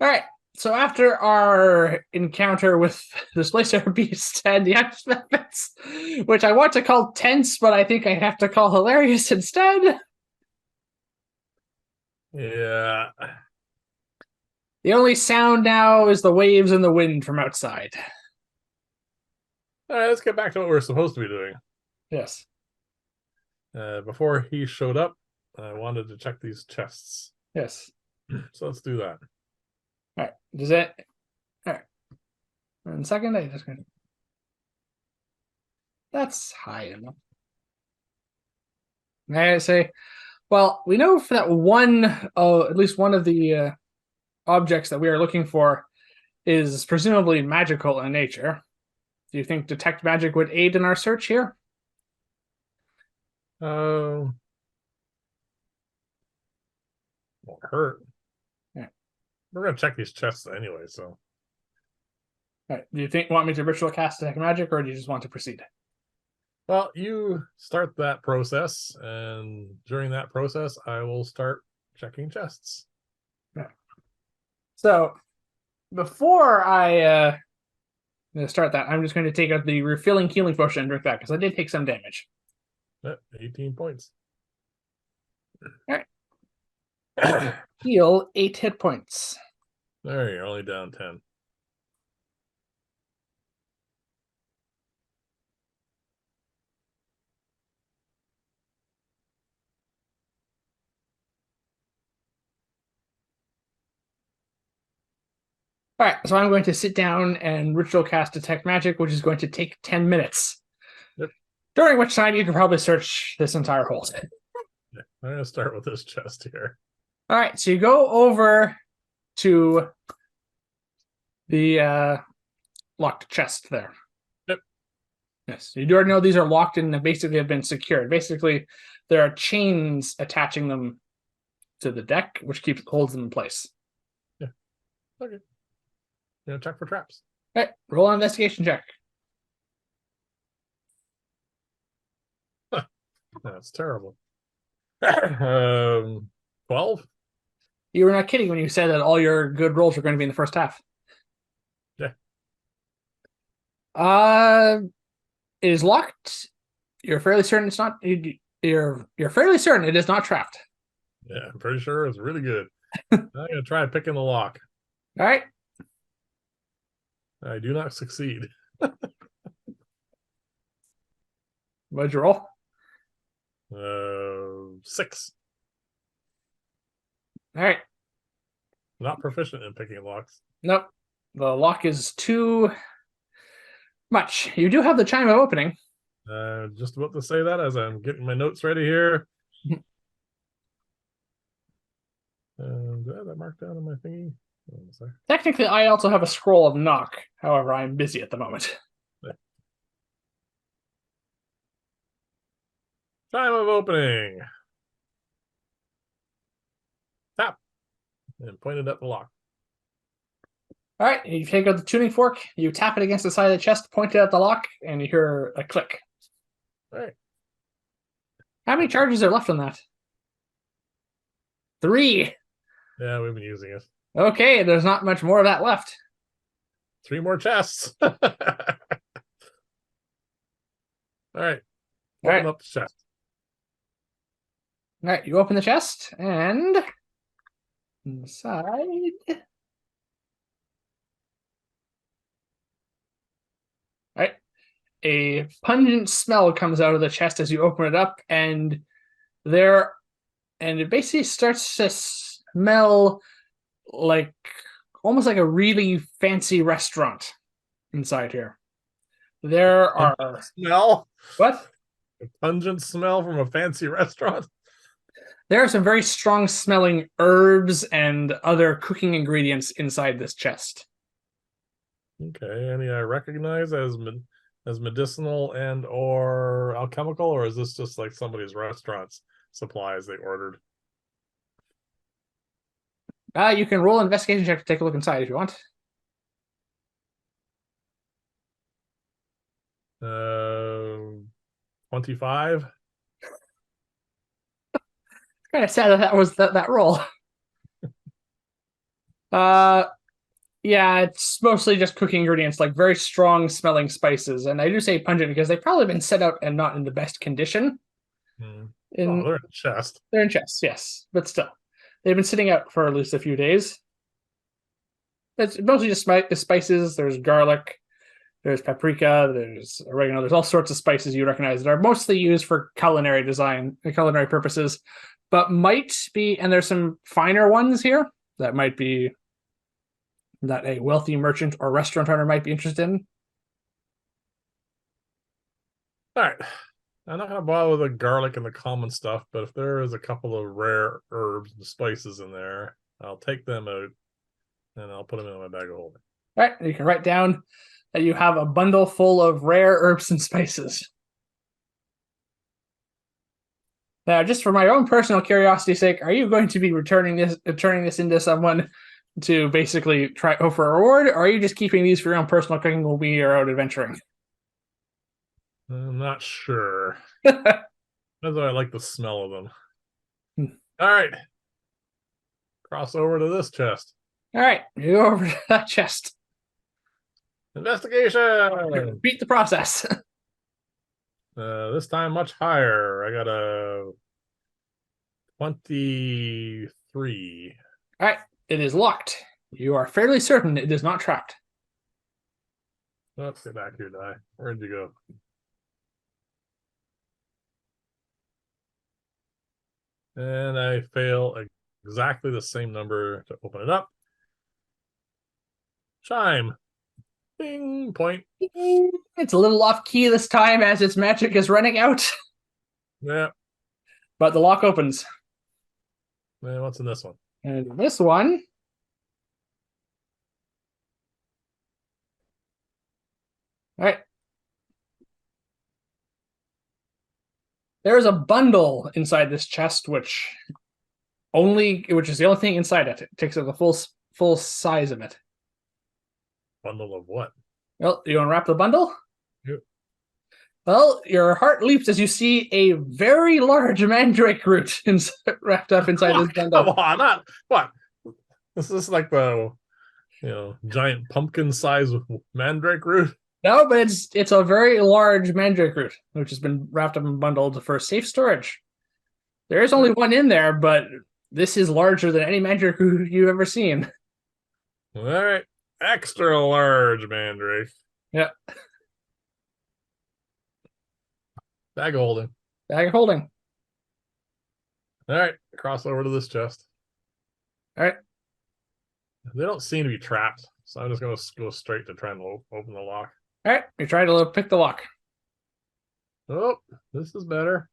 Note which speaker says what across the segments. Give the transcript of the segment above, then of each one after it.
Speaker 1: All right. So after our encounter with the Slicer Beast and the Ice Methods, which I want to call tense, but I think I have to call hilarious instead.
Speaker 2: Yeah.
Speaker 1: The only sound now is the waves and the wind from outside.
Speaker 2: All right, let's get back to what we're supposed to be doing.
Speaker 1: Yes.
Speaker 2: Before he showed up, I wanted to check these chests.
Speaker 1: Yes.
Speaker 2: So let's do that.
Speaker 1: All right. Does it? All right. 1 second. I just gonna. That's high enough. I say, well, we know for that one, at least one of the objects that we are looking for is presumably magical in nature. Do you think detect magic would aid in our search here?
Speaker 2: Won't hurt.
Speaker 1: Yeah.
Speaker 2: We're gonna check these chests anyway, so
Speaker 1: All right. Do you want me to ritual cast detect magic, or do you just want to proceed?
Speaker 2: well, you start that process, and during that process, I will start checking chests.
Speaker 1: Yeah. So before I start that, I'm just going to take out the refilling healing potion and drink that because I did take some damage.
Speaker 2: 18 points.
Speaker 1: All right. Heal 8 hit points.
Speaker 2: There, you're only down 10.
Speaker 1: All right, so I'm going to sit down and ritual cast detect magic, which is going to take 10 minutes.
Speaker 2: Yep.
Speaker 1: During which time you can probably search this entire hold.
Speaker 2: Yeah, I'm gonna start with this chest here.
Speaker 1: All right, so you go over to the locked chest there.
Speaker 2: Yep.
Speaker 1: Yes, you do already know these are locked and basically have been secured. Basically, there are chains attaching them to the deck, which holds them in place.
Speaker 2: Yeah. Okay. Check for traps.
Speaker 1: All right, roll an investigation check.
Speaker 2: That's terrible. 12.
Speaker 1: You were not kidding when you said that all your good rolls are going to be in the first half.
Speaker 2: Yeah.
Speaker 1: It is locked. You're fairly certain it's not. You're fairly certain it is not trapped.
Speaker 2: Yeah, I'm pretty sure it's really good. I'm gonna try picking the lock.
Speaker 1: All right.
Speaker 2: I do not succeed.
Speaker 1: What'd you roll?
Speaker 2: 6.
Speaker 1: All right.
Speaker 2: Not proficient in picking locks.
Speaker 1: Nope. The lock is too much. You do have the chime of opening.
Speaker 2: Just about to say that as I'm getting my notes ready here. Do I have that marked down on my thingy?
Speaker 1: Technically, I also have a scroll of knock. However, I'm busy at the moment.
Speaker 2: Time of opening. Tap. And pointed at the lock.
Speaker 1: All right. You take out the tuning fork. You tap it against the side of the chest, point it at the lock, and you hear a click.
Speaker 2: All right.
Speaker 1: How many charges are left on that? 3.
Speaker 2: Yeah, we've been using it.
Speaker 1: Okay, there's not much more of that left.
Speaker 2: 3 more chests. All right. Open up the chest.
Speaker 1: All right, you open the chest, and inside. All right, a pungent smell comes out of the chest as you open it up, and it basically starts to smell like almost like a really fancy restaurant inside here. There are
Speaker 2: smell.
Speaker 1: What?
Speaker 2: A pungent smell from a fancy restaurant.
Speaker 1: There are some very strong smelling herbs and other cooking ingredients inside this chest.
Speaker 2: Okay, any I recognize as medicinal and or alchemical, or is this just like somebody's restaurant's supplies they ordered?
Speaker 1: You can roll an investigation check to take a look inside if you want.
Speaker 2: 25.
Speaker 1: Kind of sad that was that roll. Yeah, it's mostly just cooking ingredients, like very strong smelling spices. And I do say pungent because they've probably been set out and not in the best condition.
Speaker 2: Hmm. Oh,
Speaker 1: In
Speaker 2: they're in the chest.
Speaker 1: They're in chests, yes, but still, they've been sitting out for at least a few days. It's mostly just spices. There's garlic, there's paprika, there's oregano. There's all sorts of spices you recognize that are mostly used for culinary design, culinary purposes, but might be. And there's some finer ones here that might be that a wealthy merchant or restaurant owner might be interested in.
Speaker 2: All right. I'm not gonna bother with the garlic and the common stuff, but if there is a couple of rare herbs and spices in there, I'll take them out and I'll put them in my bag of holding.
Speaker 1: All right, you can write down that you have a bundle full of rare herbs and spices. Now, just for my own personal curiosity's sake, are you going to be turning this into someone to basically try for a reward, or are you just keeping these for your own personal cooking while we are out adventuring?
Speaker 2: I'm not sure.
Speaker 1: All
Speaker 2: That's why I like the smell of them. All right. Cross over to this chest.
Speaker 1: right, you go over to that chest.
Speaker 2: Investigation.
Speaker 1: Repeat the process.
Speaker 2: This time much higher. I got a 23.
Speaker 1: All right, it is locked. You are fairly certain it is not trapped.
Speaker 2: Let's get back here, die. Where'd you go? And I fail exactly the same number to open it up. Chime. Bing. Point.
Speaker 1: It's a little off key this time as its magic is running out,
Speaker 2: Yeah.
Speaker 1: but the lock opens.
Speaker 2: And what's in this one?
Speaker 1: And this one. All right. There's a bundle inside this chest, which is the only thing inside it. It takes up the full size of it.
Speaker 2: Bundle of what?
Speaker 1: Well, you unwrap the bundle?
Speaker 2: Yep.
Speaker 1: Well, your heart leaps as you see a very large mandrake root wrapped up inside this bundle.
Speaker 2: Come on, not what? This is like the giant pumpkin size mandrake root.
Speaker 1: No, but it's a very large mandrake root, which has been wrapped up and bundled for safe storage. There is only one in there, but this is larger than any mandrake root you've ever seen.
Speaker 2: All right. Extra large mandrake.
Speaker 1: Yeah.
Speaker 2: Bag of holding.
Speaker 1: Bag of holding.
Speaker 2: All right. Cross over to this chest.
Speaker 1: All right.
Speaker 2: They don't seem to be trapped, so I'm just going to go straight to try and open the lock.
Speaker 1: All right. You try to pick the lock.
Speaker 2: Oh, this is better.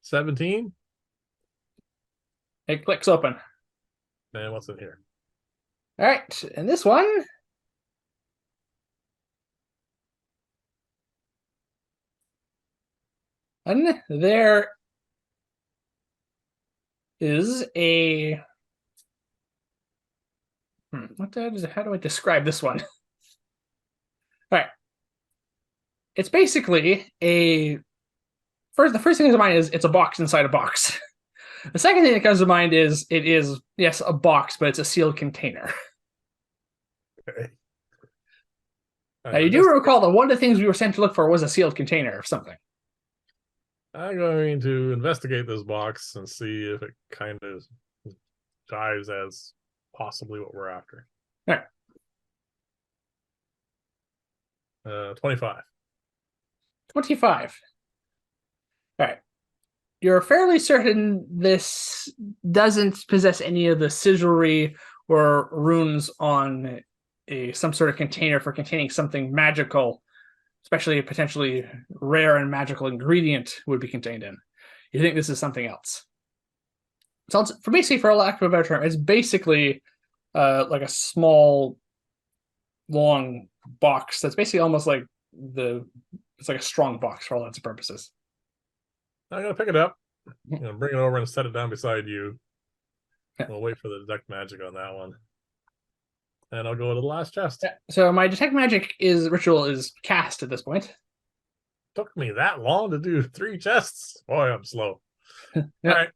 Speaker 2: 17.
Speaker 1: It clicks open.
Speaker 2: And what's in here?
Speaker 1: All right. And this one. And there is a. How do I describe this one? All right. It's basically the first thing that comes to mind is it's a box inside a box. The second thing that comes to mind is it is, yes, a box, but it's a sealed container.
Speaker 2: Okay.
Speaker 1: Now, you do recall that one of the things we were sent to look for was a sealed container of something.
Speaker 2: I'm going to investigate this box and see if it kind of jives as possibly what we're after.
Speaker 1: All
Speaker 2: right. 25.
Speaker 1: 25. All right. You're fairly certain this doesn't possess any of the sigilry or runes on some sort of container for containing something magical, especially a potentially rare and magical ingredient would be contained in. You think this is something else. So for lack of a better term, it's basically like a small, long box that's basically almost like it's like a strong box for all intents and purposes.
Speaker 2: I'm going to pick it up. I'm going to bring it over and set it down beside you.
Speaker 1: Yeah.
Speaker 2: We'll wait for the detect magic on that one. And I'll go to the last chest.
Speaker 1: Yeah. So my detect magic ritual is cast at this point.
Speaker 2: Took me that long to do 3 chests. Boy, I'm slow.
Speaker 1: Yeah.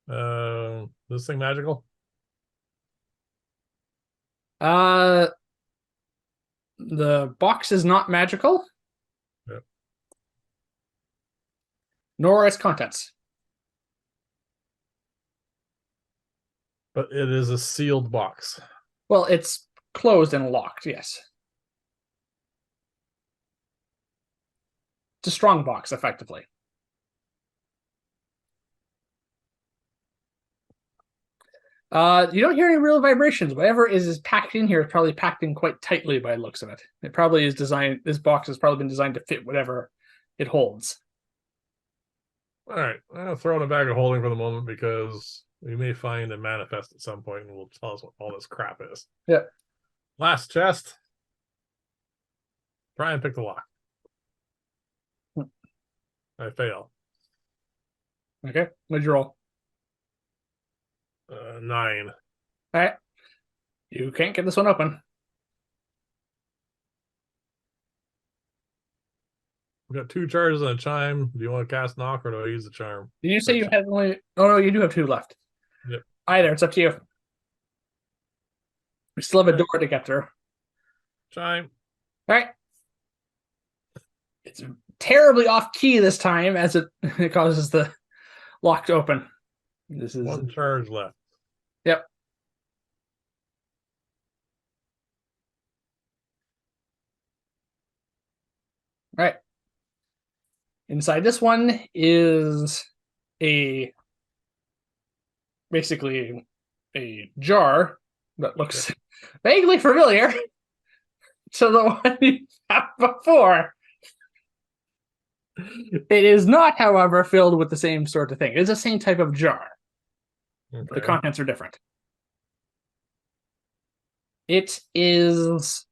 Speaker 2: All right. This thing magical?
Speaker 1: Uh, the box is not magical,
Speaker 2: Yep.
Speaker 1: nor its contents.
Speaker 2: But it is a sealed box.
Speaker 1: Well, it's closed and locked, yes. It's a strong box, effectively. You don't hear any real vibrations. Whatever is packed in here is probably packed in quite tightly by the looks of it. It probably is designed. This box has probably been designed to fit whatever it holds.
Speaker 2: All right, I'll throw in a bag of holding for the moment because we may find a manifest at some point and will tell us what all this crap is.
Speaker 1: Yeah.
Speaker 2: Last chest. Try and pick the lock. I fail.
Speaker 1: Okay. What'd you roll?
Speaker 2: 9.
Speaker 1: All right. You can't get this one open.
Speaker 2: We've got 2 charges and a chime. Do you want to cast knock or do I use the charm?
Speaker 1: Did you say you had only? Oh no, you do have 2 left.
Speaker 2: Yep.
Speaker 1: Either it's up to you. We still have a door to get through.
Speaker 2: Chime.
Speaker 1: All right. It's terribly off key this time, as it causes the lock to open. This is
Speaker 2: 1 charge left.
Speaker 1: Yep. All right. Inside this one is basically a jar that looks vaguely familiar to the one you had before. It is not, however, filled with the same sort of thing. It is the same type of jar.
Speaker 2: Okay.
Speaker 1: The contents are different. It is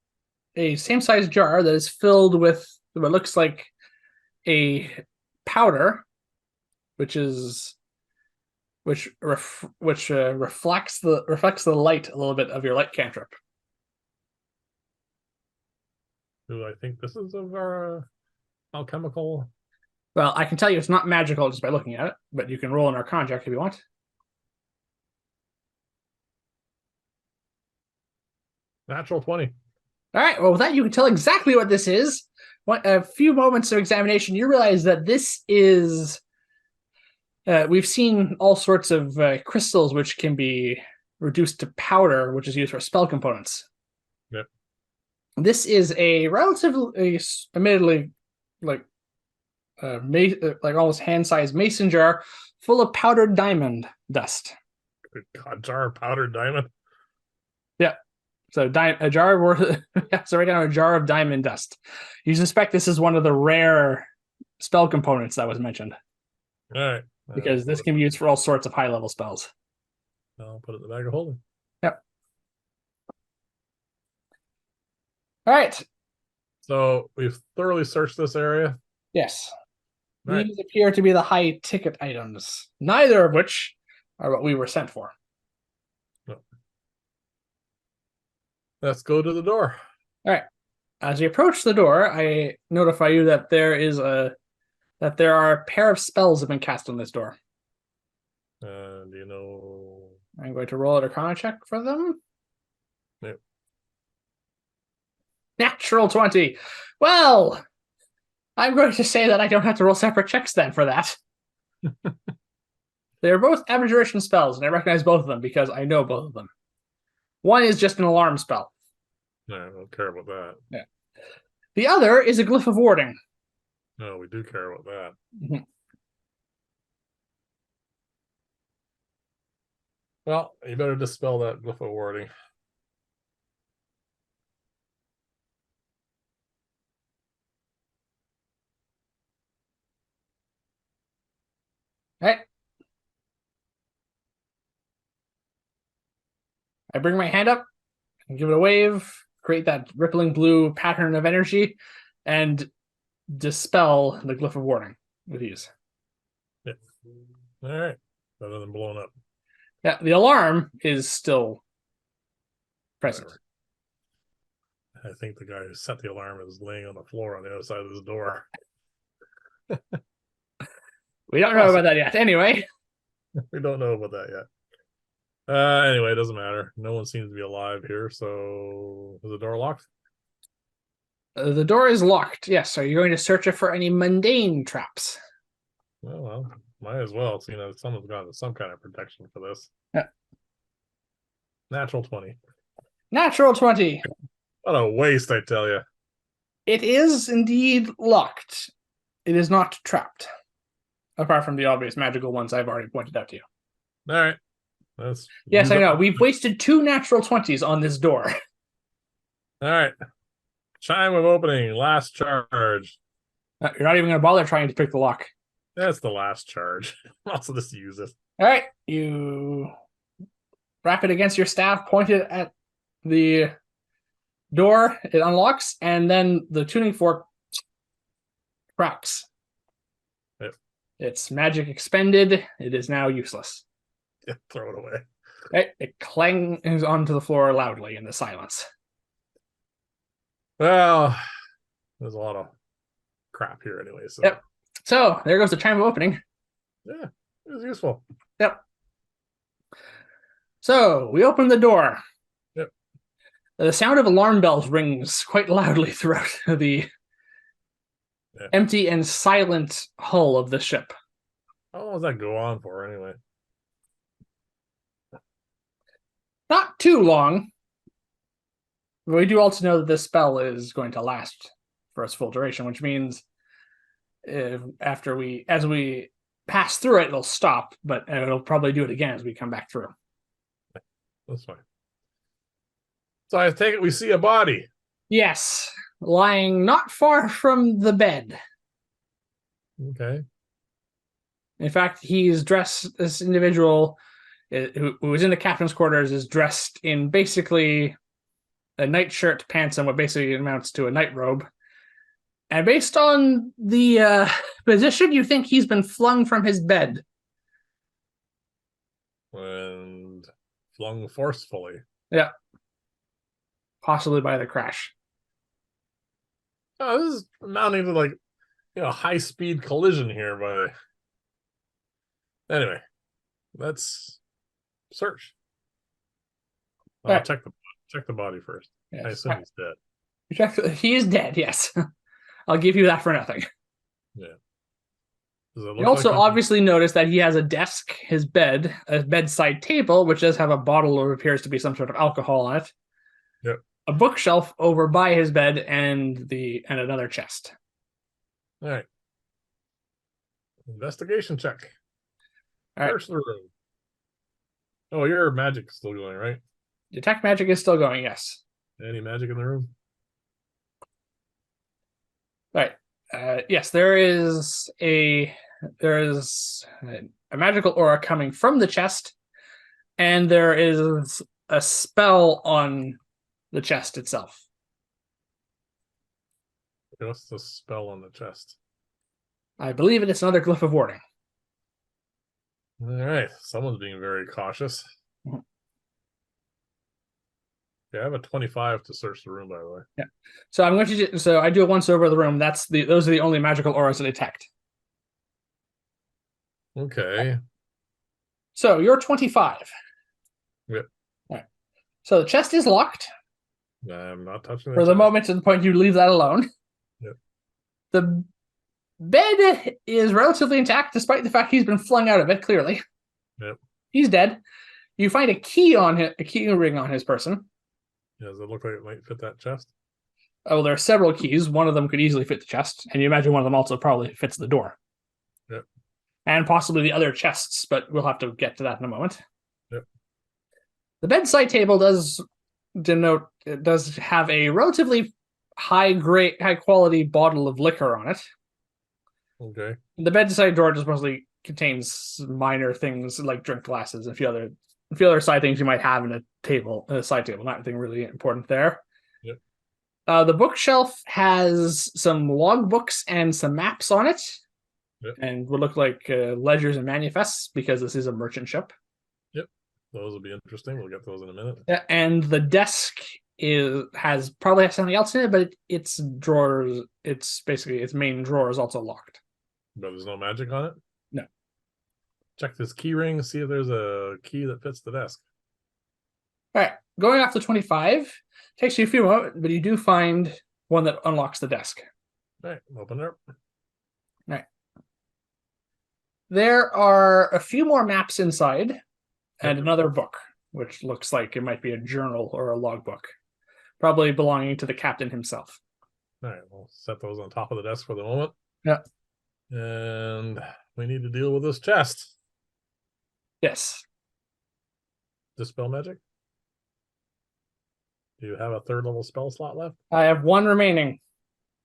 Speaker 1: a same-size jar that is filled with what looks like a powder, which reflects the light a little bit of your light cantrip.
Speaker 2: Do I think this is of our alchemical?
Speaker 1: Well, I can tell you it's not magical just by looking at it, but you can roll an Arcana check if you want.
Speaker 2: Natural 20.
Speaker 1: All right. Well, with that, you can tell exactly what this is. A few moments of examination, you realize that this is. We've seen all sorts of crystals which can be reduced to powder, which is used for spell components.
Speaker 2: Yep.
Speaker 1: This is a relatively, admittedly, like almost hand-sized mason jar full of powdered diamond dust.
Speaker 2: Good God, jar of powdered diamond.
Speaker 1: Yeah. So a jar worth. So right now, a jar of diamond dust. You suspect this is one of the rare spell components that was mentioned.
Speaker 2: All right.
Speaker 1: Because this can be used for all sorts of high-level spells.
Speaker 2: I'll put it in the bag of holding.
Speaker 1: Yep. All right.
Speaker 2: So we've thoroughly searched this area.
Speaker 1: Yes.
Speaker 2: Right.
Speaker 1: These appear to be the high-ticket items, neither of which are what we were sent for.
Speaker 2: No. Let's go to the door.
Speaker 1: All right. As you approach the door, I notify you that there are a pair of spells that have been cast on this door.
Speaker 2: Do you know?
Speaker 1: I'm going to roll an Arcana check for them.
Speaker 2: Yep.
Speaker 1: Natural 20. Well, I'm going to say that I don't have to roll separate checks then for that. They are both abjuration spells, and I recognize both of them because I know both of them. One is just an alarm spell.
Speaker 2: No, I don't care about that.
Speaker 1: Yeah. The other is a glyph of warding.
Speaker 2: No, we do care about that.
Speaker 1: Mm-hmm.
Speaker 2: Well, you better dispel that glyph of warding.
Speaker 1: All right. I bring my hand up and give it a wave, create that rippling blue pattern of energy, and dispel the glyph of warding with ease.
Speaker 2: Yeah. All right. Better than blowing up.
Speaker 1: Yeah, the alarm is still present.
Speaker 2: Whatever. I think the guy who set the alarm is laying on the floor on the other side of this door.
Speaker 1: We don't know about that yet. Anyway.
Speaker 2: We don't know about that yet. Anyway, it doesn't matter. No one seems to be alive here, so is the door locked?
Speaker 1: The door is locked. Yes. Are you going to search it for any mundane traps?
Speaker 2: Well, might as well. So, someone's got some kind of protection for this.
Speaker 1: Yeah.
Speaker 2: Natural 20.
Speaker 1: Natural 20.
Speaker 2: What a waste, I tell you.
Speaker 1: It is indeed locked. It is not trapped. Apart from the obvious magical ones I've already pointed out to you.
Speaker 2: All right. Let's
Speaker 1: Yes,
Speaker 2: use
Speaker 1: I
Speaker 2: up-
Speaker 1: know. We've wasted 2 natural 20s on this door.
Speaker 2: All right. Chime of opening. Last charge.
Speaker 1: You're not even going to bother trying to pick the lock.
Speaker 2: That's the last charge. Also, just use it.
Speaker 1: All right. You wrap it against your staff, point it at the door. It unlocks, and then the tuning fork cracks.
Speaker 2: Yep.
Speaker 1: Its magic expended. It is now useless.
Speaker 2: Yeah, throw it away.
Speaker 1: Right? It clangs onto the floor loudly in the silence.
Speaker 2: Well, there's a lot of crap here anyway. So,
Speaker 1: Yep. So there goes the chime of opening.
Speaker 2: yeah, it was useful.
Speaker 1: Yep. So we open the door.
Speaker 2: Yep.
Speaker 1: The sound of alarm bells rings quite loudly throughout the empty and silent hull of the ship.
Speaker 2: How long does that go on for anyway?
Speaker 1: Not too long. But we do also know that this spell is going to last for its full duration, which means as we pass through it, it'll stop, but it'll probably do it again as we come back through.
Speaker 2: That's fine. So I take it we see a body.
Speaker 1: Yes, lying not far from the bed.
Speaker 2: Okay.
Speaker 1: In fact, he's dressed, this individual who was in the captain's quarters is dressed in basically a nightshirt, pants, and what basically amounts to a night robe. And based on the position, you think he's been flung from his bed.
Speaker 2: And flung forcefully.
Speaker 1: Yeah. Possibly by the crash.
Speaker 2: Oh, this is amounting to like, high-speed collision here. Anyway, let's search. I'll
Speaker 1: Right.
Speaker 2: check the body first.
Speaker 1: Yes.
Speaker 2: I assume he's dead.
Speaker 1: He is dead, yes. I'll give you that for nothing.
Speaker 2: Yeah. Does it look
Speaker 1: You also
Speaker 2: like
Speaker 1: obviously notice that he has a desk, his bed, a bedside table, which does have a bottle or appears to be some sort of alcohol on it.
Speaker 2: Yep.
Speaker 1: A bookshelf over by his bed and another chest.
Speaker 2: All right. Investigation check.
Speaker 1: All right.
Speaker 2: Search the room. Oh, your magic is still going, right?
Speaker 1: Detect magic is still going, yes.
Speaker 2: Any magic in the room?
Speaker 1: Right. Yes, there is a magical aura coming from the chest, and there is a spell on the chest itself.
Speaker 2: What's the spell on the chest?
Speaker 1: I believe it is another glyph of warding.
Speaker 2: All right. Someone's being very cautious.
Speaker 1: Mhm.
Speaker 2: Yeah, I have a 25 to search the room, by the way.
Speaker 1: Yeah. So I'm going to so I do a once over of the room. Those are the only magical auras to detect.
Speaker 2: Okay.
Speaker 1: So you're 25.
Speaker 2: Yep.
Speaker 1: All right. So the chest is locked
Speaker 2: I'm not touching
Speaker 1: for the moment to the point you leave that alone.
Speaker 2: Yep.
Speaker 1: The bed is relatively intact, despite the fact he's been flung out of it, clearly.
Speaker 2: Yep.
Speaker 1: He's dead. You find a key ring on his person.
Speaker 2: Yeah, does it look like it might fit that chest?
Speaker 1: Oh, there are several keys. One of them could easily fit the chest, and you imagine one of them also probably fits the door.
Speaker 2: Yep.
Speaker 1: And possibly the other chests, but we'll have to get to that in a moment.
Speaker 2: Yep.
Speaker 1: The bedside table does have a relatively high quality bottle of liquor on it.
Speaker 2: Okay.
Speaker 1: The bedside drawer just mostly contains minor things like drink glasses and a few other side things you might have in a side table. Not anything really important there.
Speaker 2: Yep.
Speaker 1: The bookshelf has some logbooks and some maps on it.
Speaker 2: Yep.
Speaker 1: And would look like ledgers and manifests because this is a merchant ship.
Speaker 2: Yep. Those will be interesting. We'll get those in a minute.
Speaker 1: Yeah, and the desk probably has something else in it, but its drawers, its main drawer is also locked.
Speaker 2: But there's no magic on it?
Speaker 1: No.
Speaker 2: Check this key ring, see if there's a key that fits the desk.
Speaker 1: All right, going off to 25 takes you a few moments, but you do find one that unlocks the desk.
Speaker 2: All right, open it up.
Speaker 1: All right. There are a few more maps inside and another book, which looks like it might be a journal or a logbook, probably belonging to the captain himself.
Speaker 2: All right, we'll set those on top of the desk for the moment.
Speaker 1: Yeah.
Speaker 2: And we need to deal with this chest.
Speaker 1: Yes.
Speaker 2: Dispel magic. Do you have a third level spell slot left?
Speaker 1: I have one remaining.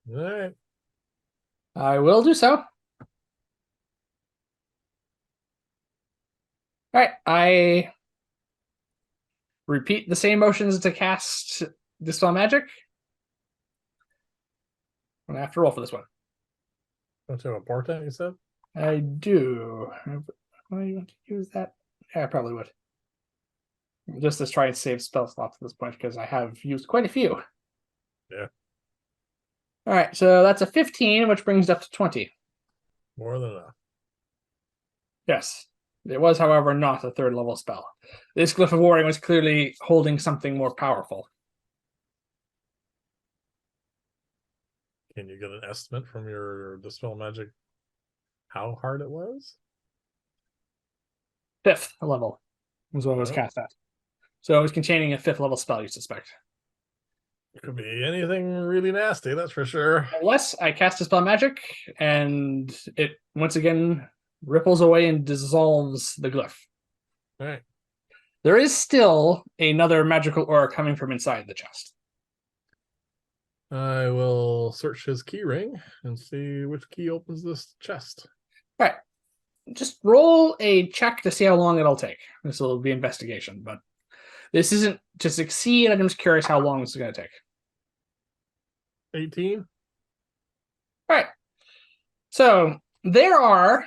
Speaker 2: All right.
Speaker 1: I will do so. All right. I repeat the same motions to cast Dispel Magic. I'm going to have to roll for this one.
Speaker 2: Don't you have a portent, you said?
Speaker 1: I do. Why do you want to use that? Yeah, I probably would. Just to try and save spell slots at this point, because I have used quite a few.
Speaker 2: Yeah.
Speaker 1: All right, so that's a 15, which brings it up to 20.
Speaker 2: More than enough.
Speaker 1: Yes. It was, however, not a third level spell. This Glyph of Warring was clearly holding something more powerful.
Speaker 2: Can you get an estimate from your Dispel magic how hard it was?
Speaker 1: 5th level was what it was cast at. So it was containing a 5th level spell, you suspect.
Speaker 2: It could be anything really nasty, that's for sure.
Speaker 1: Unless I cast Dispel Magic, and it once again ripples away and dissolves the glyph.
Speaker 2: All right.
Speaker 1: There is still another magical aura coming from inside the chest.
Speaker 2: I will search his key ring and see which key opens this chest.
Speaker 1: All right. Just roll a check to see how long it'll take. This will be investigation, but this isn't to succeed. I'm just curious how long this is going to take.
Speaker 2: 18.
Speaker 1: All right. So there are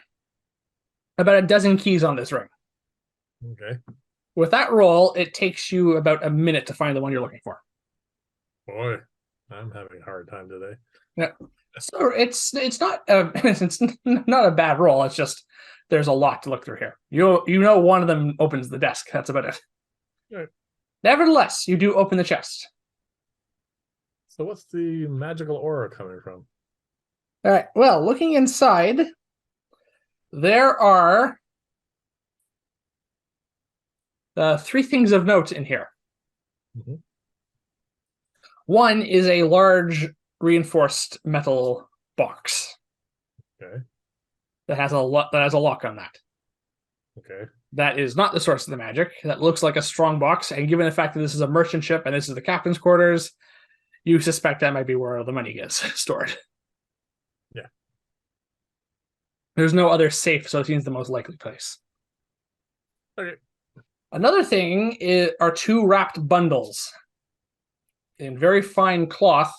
Speaker 1: about a dozen keys on this ring.
Speaker 2: Okay.
Speaker 1: With that roll, it takes you about a minute to find the one you're looking for.
Speaker 2: Boy, I'm having a hard time today.
Speaker 1: Yeah. So it's not it's not a bad roll. It's just there's a lot to look through here. You know one of them opens the desk. That's about it.
Speaker 2: Right.
Speaker 1: Nevertheless, you do open the chest.
Speaker 2: So what's the magical aura coming from?
Speaker 1: All right. Well, looking inside, there are 3 things of note in here.
Speaker 2: Mm-hmm.
Speaker 1: One is a large reinforced metal box.
Speaker 2: Okay.
Speaker 1: That has a lock on that.
Speaker 2: Okay.
Speaker 1: That is not the source of the magic. That looks like a strong box, and given the fact that this is a merchant ship and this is the captain's quarters, you suspect that might be where the money is stored.
Speaker 2: Yeah.
Speaker 1: There's no other safe, so it seems the most likely place.
Speaker 2: Okay.
Speaker 1: Another thing are 2 wrapped bundles in very fine cloth,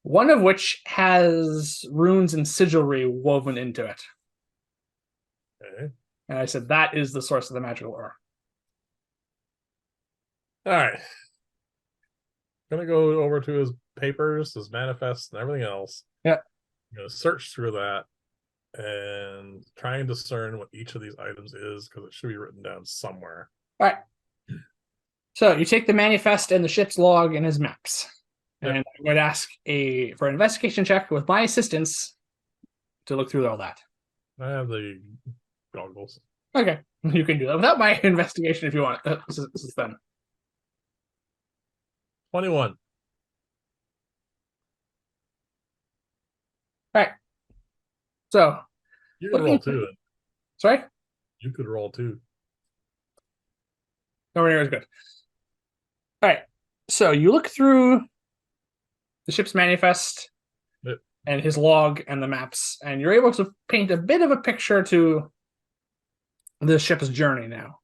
Speaker 1: one of which has runes and sigilry woven into it.
Speaker 2: Okay.
Speaker 1: And I said that is the source of the magical aura.
Speaker 2: All right. Gonna go over to his papers, his manifests, and everything else.
Speaker 1: Yeah.
Speaker 2: I'm gonna search through that and try and discern what each of these items is, because it should be written down somewhere.
Speaker 1: All right. So you take the manifest and the ship's log and his maps.
Speaker 2: Yep.
Speaker 1: And I'm going to ask for an investigation check with my assistance to look through all that.
Speaker 2: I have the goggles.
Speaker 1: Okay. You can do that without my investigation if you want. This is done.
Speaker 2: 21.
Speaker 1: All right. So.
Speaker 2: You could roll 2.
Speaker 1: Sorry?
Speaker 2: You could roll 2.
Speaker 1: Nowhere near as good. All right. So you look through the ship's manifest and his log and the maps, and you're able to paint a bit of a picture to the ship's journey now.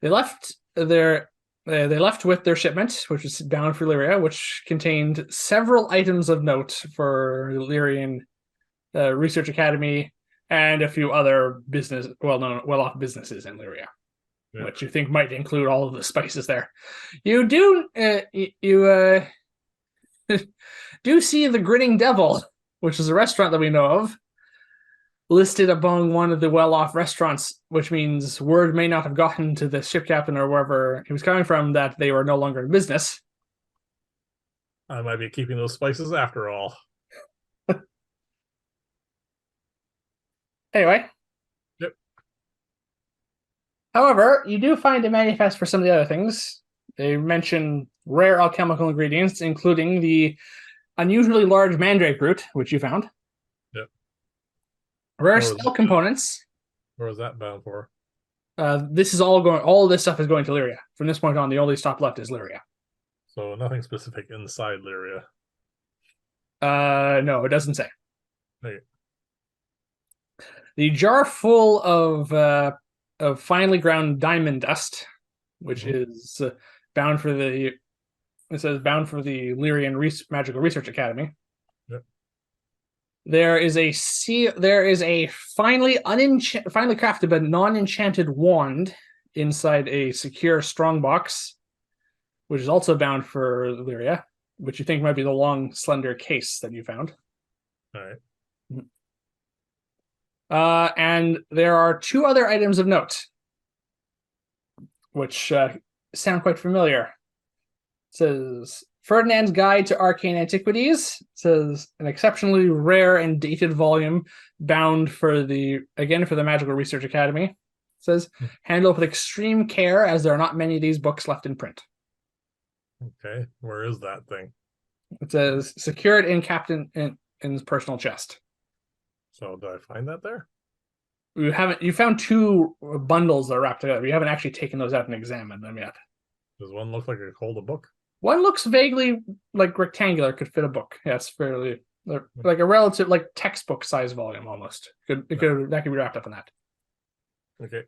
Speaker 1: They left with their shipment, which was bound for Lyria, which contained several items of note for the Lyrian Research Academy and a few other well-off businesses in Lyria. Yeah. Which you think might include all of the spices there. You do do see the Grinning Devil, which is a restaurant that we know of, listed among one of the well-off restaurants, which means word may not have gotten to the ship captain or wherever he was coming from that they were no longer in business.
Speaker 2: I might be keeping those spices after all.
Speaker 1: Anyway,
Speaker 2: Yep.
Speaker 1: however, you do find a manifest for some of the other things. They mention rare alchemical ingredients, including the unusually large mandrake root, which you found.
Speaker 2: Yep.
Speaker 1: Rare
Speaker 2: Where was
Speaker 1: spell
Speaker 2: that,
Speaker 1: components.
Speaker 2: where was that bound for?
Speaker 1: This is all going. All this stuff is going to Lyria. From this point on, the only stop left is Lyria.
Speaker 2: So nothing specific inside Lyria.
Speaker 1: No, it doesn't say.
Speaker 2: Okay.
Speaker 1: The jar full of finely ground diamond dust, which is bound for the. It says bound for the Lyrian Magical Research Academy.
Speaker 2: Yep.
Speaker 1: There is a finely crafted but non-enchanted wand inside a secure strong box, which is also bound for Lyria, which you think might be the long, slender case that you found.
Speaker 2: All right.
Speaker 1: And there are two other items of note, which sound quite familiar. It says Ferdinand's Guide to Arcane Antiquities. It says an exceptionally rare and dated volume bound for the Magical Research Academy. It says handle with extreme care as there are not many of these books left in print.
Speaker 2: Okay. Where is that thing?
Speaker 1: It says secured in Captain in his personal chest.
Speaker 2: So did I find that there?
Speaker 1: You found two bundles that are wrapped together. You haven't actually taken those out and examined them yet.
Speaker 2: Does one look like it hold a book?
Speaker 1: One looks vaguely like rectangular, could fit a book. Yeah, it's fairly like a relative, like textbook size volume almost. That could be wrapped up in that.
Speaker 2: Okay.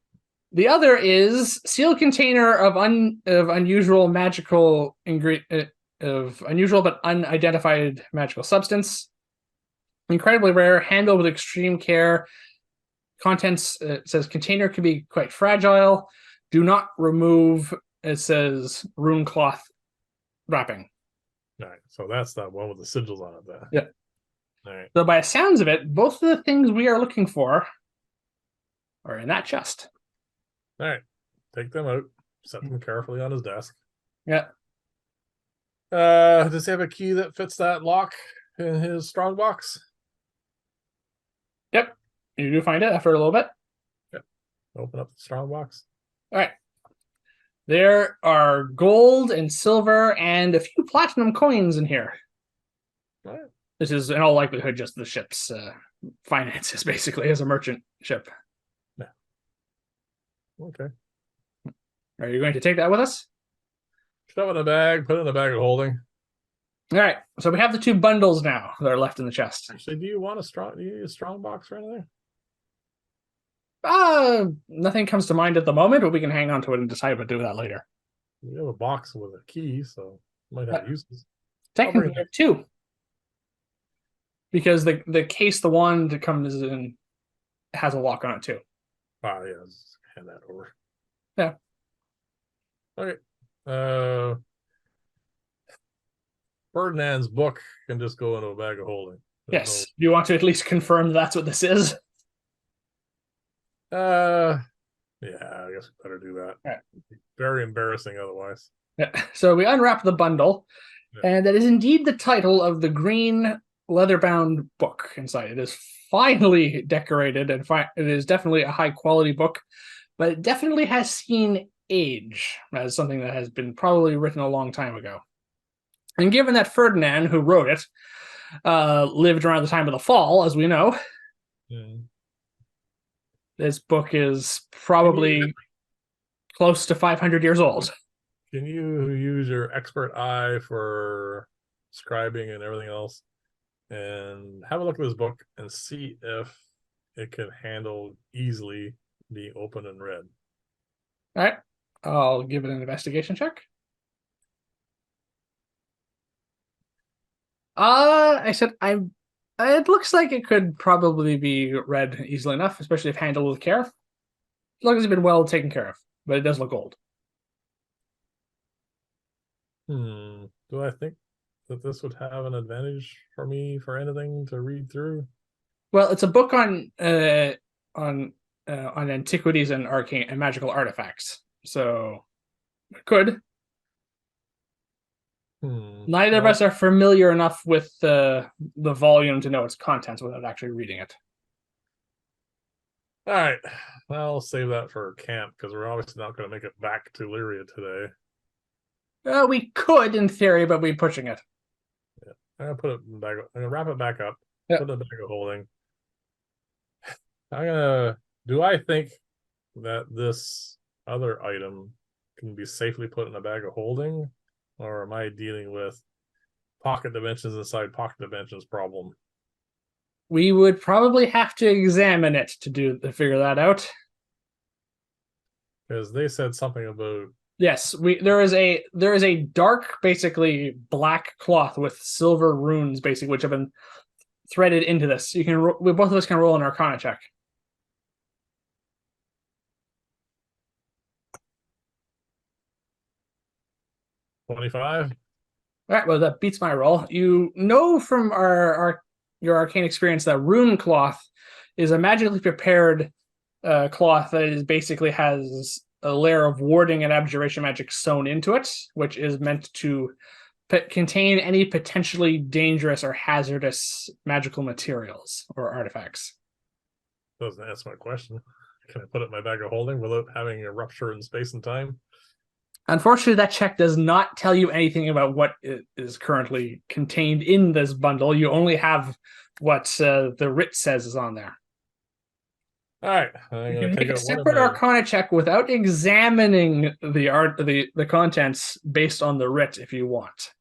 Speaker 1: The other is sealed container of unusual magical of unusual but unidentified magical substance. Incredibly rare, handled with extreme care. Contents, it says container can be quite fragile. Do not remove, it says rune cloth wrapping.
Speaker 2: All right. So that's that one with the sigils on it then.
Speaker 1: Yeah.
Speaker 2: All right.
Speaker 1: So by the sounds of it, both of the things we are looking for are in that chest.
Speaker 2: All right. Take them out. Set them carefully on his desk.
Speaker 1: Yeah.
Speaker 2: Does he have a key that fits that lock in his strong box?
Speaker 1: Yep. You do find it after a little bit.
Speaker 2: Yep. Open up the strong box.
Speaker 1: All right. There are gold and silver and a few platinum coins in here.
Speaker 2: All right.
Speaker 1: This is in all likelihood just the ship's finances, basically, as a merchant ship.
Speaker 2: Yeah. Okay.
Speaker 1: Are you going to take that with us?
Speaker 2: Shove it in a bag, put it in a bag of holding.
Speaker 1: All right. So we have the two bundles now that are left in the chest.
Speaker 2: Actually, do you need a strong box or anything?
Speaker 1: Nothing comes to mind at the moment, but we can hang on to it and decide what to do with that later.
Speaker 2: You have a box with a key, so it might have uses.
Speaker 1: Technically, we have two. Because the case the wand comes in has a lock on it too.
Speaker 2: Ah, yeah, just hand that over.
Speaker 1: Yeah.
Speaker 2: Okay. Ferdinand's book can just go into a bag of holding.
Speaker 1: Yes. Do you want to at least confirm that's what this is?
Speaker 2: Yeah, I guess we better do that.
Speaker 1: Right.
Speaker 2: Very embarrassing otherwise.
Speaker 1: Yeah. So we unwrap the bundle, and that is indeed the title of the green leather-bound book inside. It is finely decorated, and it is definitely a high-quality book, but it definitely has seen age as something that has been probably written a long time ago. And given that Ferdinand, who wrote it, lived around the time of the fall, as we know, this book is probably close to 500 years old.
Speaker 2: Can you use your expert eye for scribing and everything else and have a look at this book and see if it can handle easily being open and read?
Speaker 1: All right. I'll give it an investigation check. I said it looks like it could probably be read easily enough, especially if handled with care. As long as it's been well taken care of, but it does look old.
Speaker 2: Do I think that this would have an advantage for me for anything to read through?
Speaker 1: Well, it's a book on antiquities and arcane and magical artifacts. So it could. Neither of
Speaker 2: Well,
Speaker 1: us are familiar enough with the volume to know its contents without actually reading it.
Speaker 2: all right. I'll save that for camp because we're obviously not going to make it back to Lyria today.
Speaker 1: We could, in theory, but we're pushing it.
Speaker 2: Yeah. I'm gonna put it in bag. I'm gonna wrap it back up.
Speaker 1: Yeah.
Speaker 2: Put it in the bag of holding. I'm gonna. Do I think that this other item can be safely put in a bag of holding, or am I dealing with pocket dimensions inside pocket dimensions problem?
Speaker 1: We would probably have to examine it to figure that out.
Speaker 2: Because they said something about
Speaker 1: Yes, there is a dark, basically black cloth with silver runes, basically, which have been threaded into this. You can we both of us can roll an Arcana check.
Speaker 2: 25.
Speaker 1: All right, well that beats my roll. You know from our your arcane experience that rune cloth is a magically prepared cloth that is basically has a layer of warding and abjuration magic sewn into it, which is meant to contain any potentially dangerous or hazardous magical materials or artifacts.
Speaker 2: Doesn't answer my question. Can I put it in my bag of holding without having a rupture in space and time?
Speaker 1: Unfortunately, that check does not tell you anything about what is currently contained in this bundle. You only have what the writ says is on there.
Speaker 2: All right, I'm
Speaker 1: You
Speaker 2: gonna
Speaker 1: can
Speaker 2: take
Speaker 1: make a
Speaker 2: out one of
Speaker 1: separate
Speaker 2: my.
Speaker 1: Arcana check without examining the contents based on the writ if you want.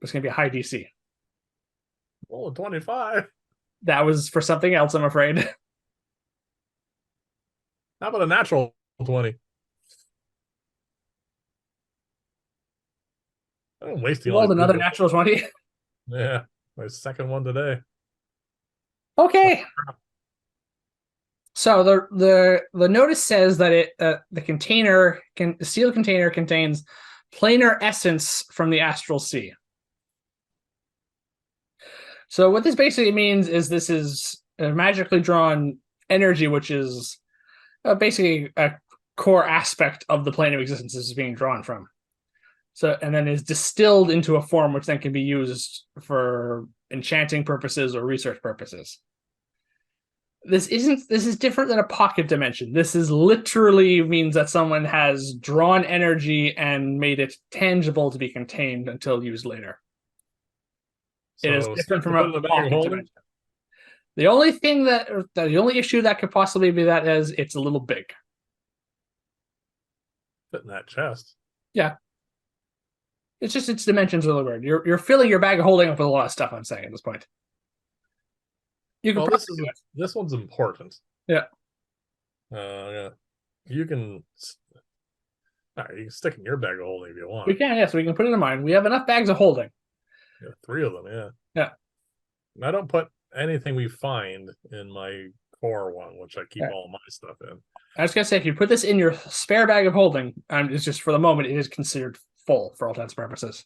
Speaker 1: It's going to be a high DC.
Speaker 2: Oh, 25.
Speaker 1: That was for something else, I'm afraid.
Speaker 2: How about a natural 20? I don't waste
Speaker 1: You
Speaker 2: all
Speaker 1: rolled
Speaker 2: these good
Speaker 1: another
Speaker 2: rolls.
Speaker 1: natural 20.
Speaker 2: Yeah, my second one today.
Speaker 1: Okay. So the notice says that the sealed container contains planar essence from the astral sea. So what this basically means is this is a magically drawn energy, which is basically a core aspect of the plane of existence this is being drawn from. So and then is distilled into a form which then can be used for enchanting purposes or research purposes. This is different than a pocket dimension. This is literally means that someone has drawn energy and made it tangible to be contained until used later. It is
Speaker 2: So
Speaker 1: different
Speaker 2: safe to
Speaker 1: from
Speaker 2: put
Speaker 1: a
Speaker 2: in the bag of
Speaker 1: pocket
Speaker 2: holding.
Speaker 1: dimension. The only issue that could possibly be that is it's a little big.
Speaker 2: Fit in that chest.
Speaker 1: Yeah. It's just its dimensions are a little weird. You're filling your bag of holding up with a lot of stuff, I'm saying at this point. You could
Speaker 2: Well,
Speaker 1: probably do it.
Speaker 2: this one's important.
Speaker 1: Yeah.
Speaker 2: Yeah. You can. All right, you can stick in your bag of holding if you want.
Speaker 1: We can, yes, we can put it in mind. We have enough bags of holding.
Speaker 2: Yeah, 3 of them. Yeah.
Speaker 1: Yeah.
Speaker 2: And I don't put anything we find in my core one, which I keep
Speaker 1: Yeah.
Speaker 2: all my stuff in.
Speaker 1: I was gonna say if you put this in your spare bag of holding, it's just for the moment it is considered full for all intents and purposes.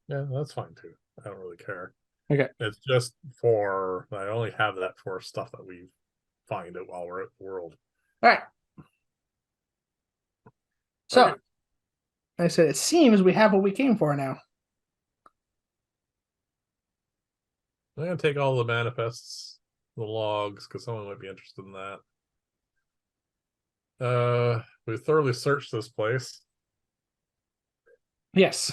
Speaker 2: Yeah, that's fine too. I don't really care.
Speaker 1: Okay.
Speaker 2: It's just for I only have that for stuff that we find out while we're at the world.
Speaker 1: All right. So,
Speaker 2: Okay.
Speaker 1: I said it seems we have what we came for now.
Speaker 2: I'm gonna take all the manifests, the logs, because someone might be interested in that. We thoroughly searched this place.
Speaker 1: Yes.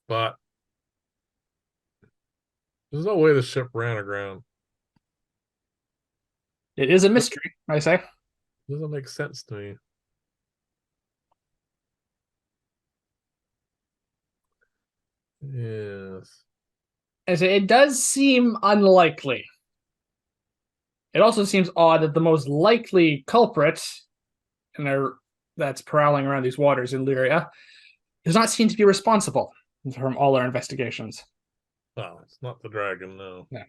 Speaker 2: But there's no way the ship ran aground.
Speaker 1: It is a mystery, I say.
Speaker 2: Doesn't make sense to me. Yes.
Speaker 1: I say it does seem unlikely. It also seems odd that the most likely culprit, that's prowling around these waters in Lyria, does not seem to be responsible from all our investigations.
Speaker 2: Well, it's not the dragon, no.
Speaker 1: Yeah.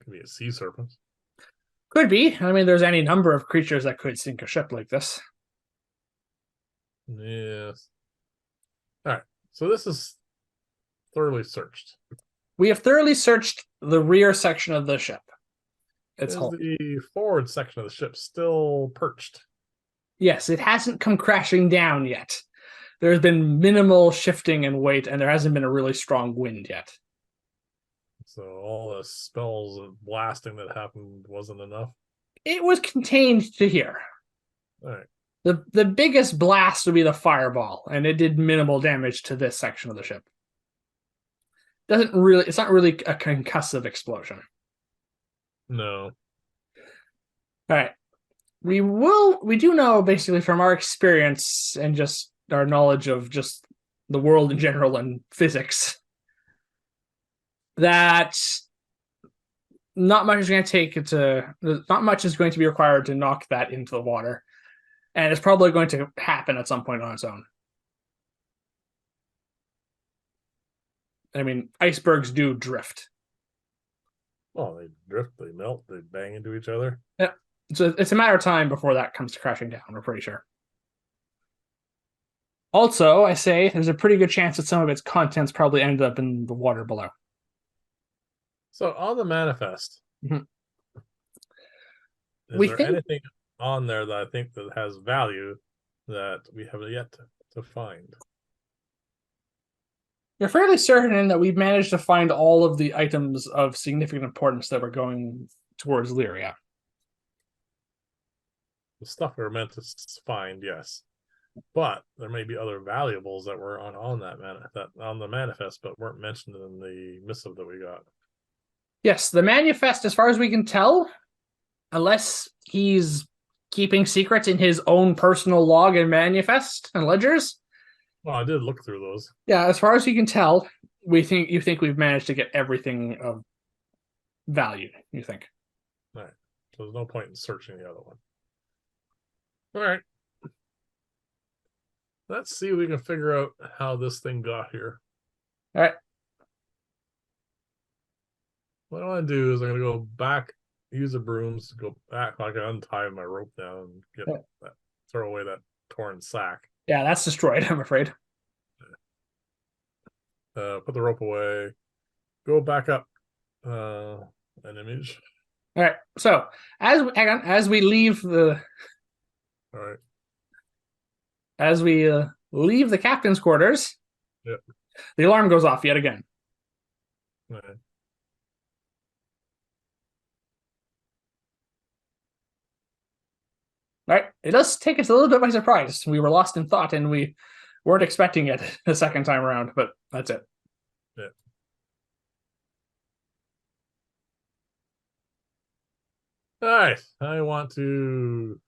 Speaker 2: Could be a sea serpent.
Speaker 1: Could be. I mean, there's any number of creatures that could sink a ship like this.
Speaker 2: Yes. All right. So this is thoroughly searched.
Speaker 1: We have thoroughly searched the rear section of the ship.
Speaker 2: Is the forward section of the ship still perched?
Speaker 1: Yes, it hasn't come crashing down yet. There's been minimal shifting and weight, and there hasn't been a really strong wind yet.
Speaker 2: So all the spells of blasting that happened wasn't enough?
Speaker 1: It was contained to here.
Speaker 2: All right.
Speaker 1: The biggest blast would be the fireball, and it did minimal damage to this section of the ship. It's not really a concussive explosion.
Speaker 2: No.
Speaker 1: All right. We do know basically from our experience and just our knowledge of just the world in general and physics that not much is going to be required to knock that into the water, and it's probably going to happen at some point on its own. I mean, icebergs do drift.
Speaker 2: Well, they drift, they melt, they bang into each other.
Speaker 1: Yeah, so it's a matter of time before that comes crashing down. We're pretty sure. Also, I say there's a pretty good chance that some of its contents probably ended up in the water below.
Speaker 2: So on the manifest,
Speaker 1: Mhm.
Speaker 2: is there anything on there that I think that has value that we have yet to find?
Speaker 1: You're fairly certain that we've managed to find all of the items of significant importance that were going towards Lyria.
Speaker 2: The stuff we were meant to find, yes. But there may be other valuables that were on the manifest, but weren't mentioned in the missive that we got.
Speaker 1: Yes, the manifest, as far as we can tell, unless he's keeping secrets in his own personal log and manifest and ledgers.
Speaker 2: Well, I did look through those.
Speaker 1: Yeah, as far as you can tell, you think we've managed to get everything of value. You think?
Speaker 2: All right. So there's no point in searching the other one. All right. Let's see if we can figure out how this thing got here.
Speaker 1: All right.
Speaker 2: What I want to do is I'm going to go back, use the brooms, go back, like I untie my rope down, and throw away that torn sack.
Speaker 1: Yeah, that's destroyed, I'm afraid.
Speaker 2: Put the rope away, go back up an image.
Speaker 1: All right. So as we leave the
Speaker 2: All right.
Speaker 1: As we leave the captain's quarters,
Speaker 2: yep.
Speaker 1: The alarm goes off yet again.
Speaker 2: All right.
Speaker 1: All right. It does take us a little bit by surprise. We were lost in thought, and we weren't expecting it the second time around, but that's it.
Speaker 2: Yeah. All right. I want to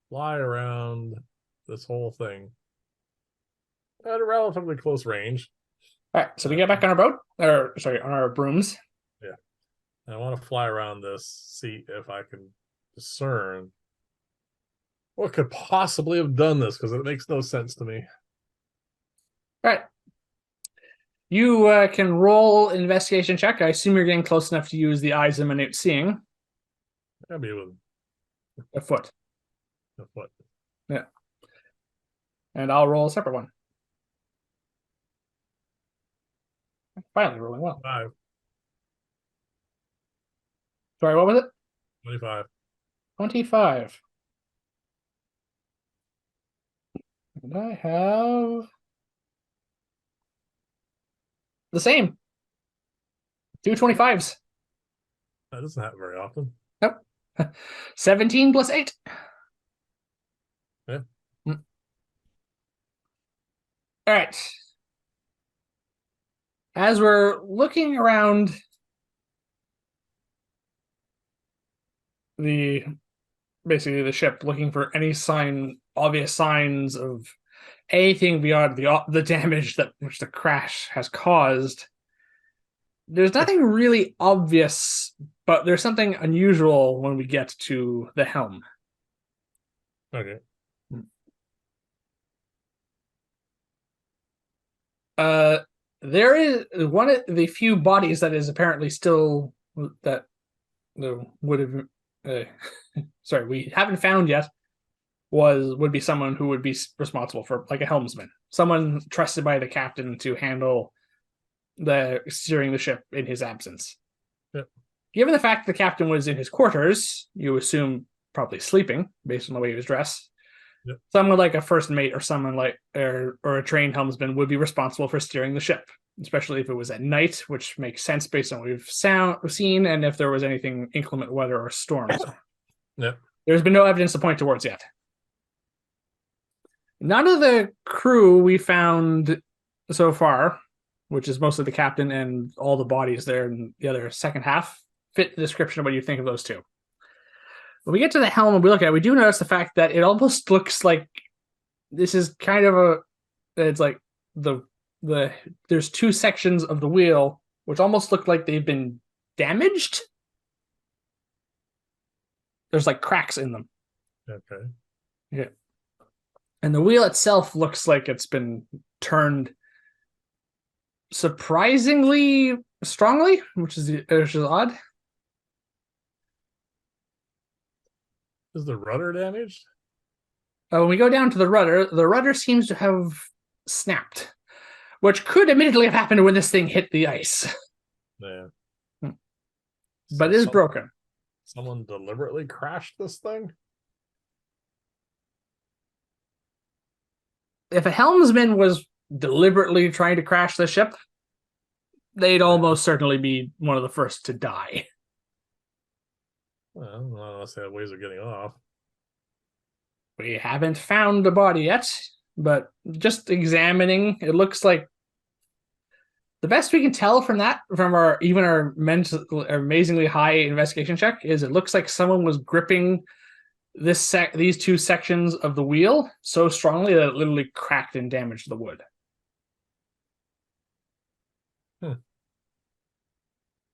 Speaker 2: fly around this whole thing at a relatively close range.
Speaker 1: All right, so we get back on our boat, or sorry, on our brooms.
Speaker 2: Yeah. And I want to fly around this, see if I can discern what could possibly have done this, because it makes no sense to me.
Speaker 1: All right. You can roll an investigation check. I assume you're getting close enough to use the eyes of minute seeing.
Speaker 2: I'll be with
Speaker 1: a foot.
Speaker 2: A foot.
Speaker 1: Yeah. And I'll roll a separate one. Finally rolling well.
Speaker 2: 5.
Speaker 1: Sorry, what was it?
Speaker 2: 25.
Speaker 1: 25. And I have the same. 2 25s.
Speaker 2: That doesn't happen very often.
Speaker 1: Nope. 17 plus 8.
Speaker 2: Yeah.
Speaker 1: All right. As we're looking around basically the ship, looking for any obvious signs of anything beyond the damage which the crash has caused, there's nothing really obvious, but there's something unusual when we get to the helm.
Speaker 2: Okay.
Speaker 1: There is one of the few bodies that is apparently still that would have sorry, we haven't found yet would be someone who would be responsible for, like, a helmsman, someone trusted by the captain to handle steering the ship in his absence.
Speaker 2: Yep.
Speaker 1: Given the fact the captain was in his quarters, you assume probably sleeping based on the way he was dressed.
Speaker 2: Yep.
Speaker 1: Someone like a first mate or someone like or a trained helmsman would be responsible for steering the ship, especially if it was at night, which makes sense based on what we've seen, and if there was anything inclement weather or storms.
Speaker 2: Yep.
Speaker 1: There's been no evidence to point towards yet. None of the crew we found so far, which is mostly the captain and all the bodies there in the other second half, fit the description of what you think of those two. When we get to the helm and we look at it, we do notice the fact that it almost looks like this is kind of it's like there's two sections of the wheel which almost look like they've been damaged. There's like cracks in them.
Speaker 2: Okay.
Speaker 1: Yeah. And the wheel itself looks like it's been turned surprisingly strongly, which is odd.
Speaker 2: Is the rudder damaged?
Speaker 1: When we go down to the rudder seems to have snapped, which could admittedly have happened when this thing hit the ice.
Speaker 2: Yeah.
Speaker 1: But it is broken.
Speaker 2: Someone deliberately crashed this thing?
Speaker 1: If a helmsman was deliberately trying to crash the ship, they'd almost certainly be one of the first to die.
Speaker 2: Well, unless they have ways of getting off.
Speaker 1: We haven't found a body yet, but just examining, it looks like the best we can tell from our amazingly high investigation check is it looks like someone was gripping these two sections of the wheel so strongly that it literally cracked and damaged the wood.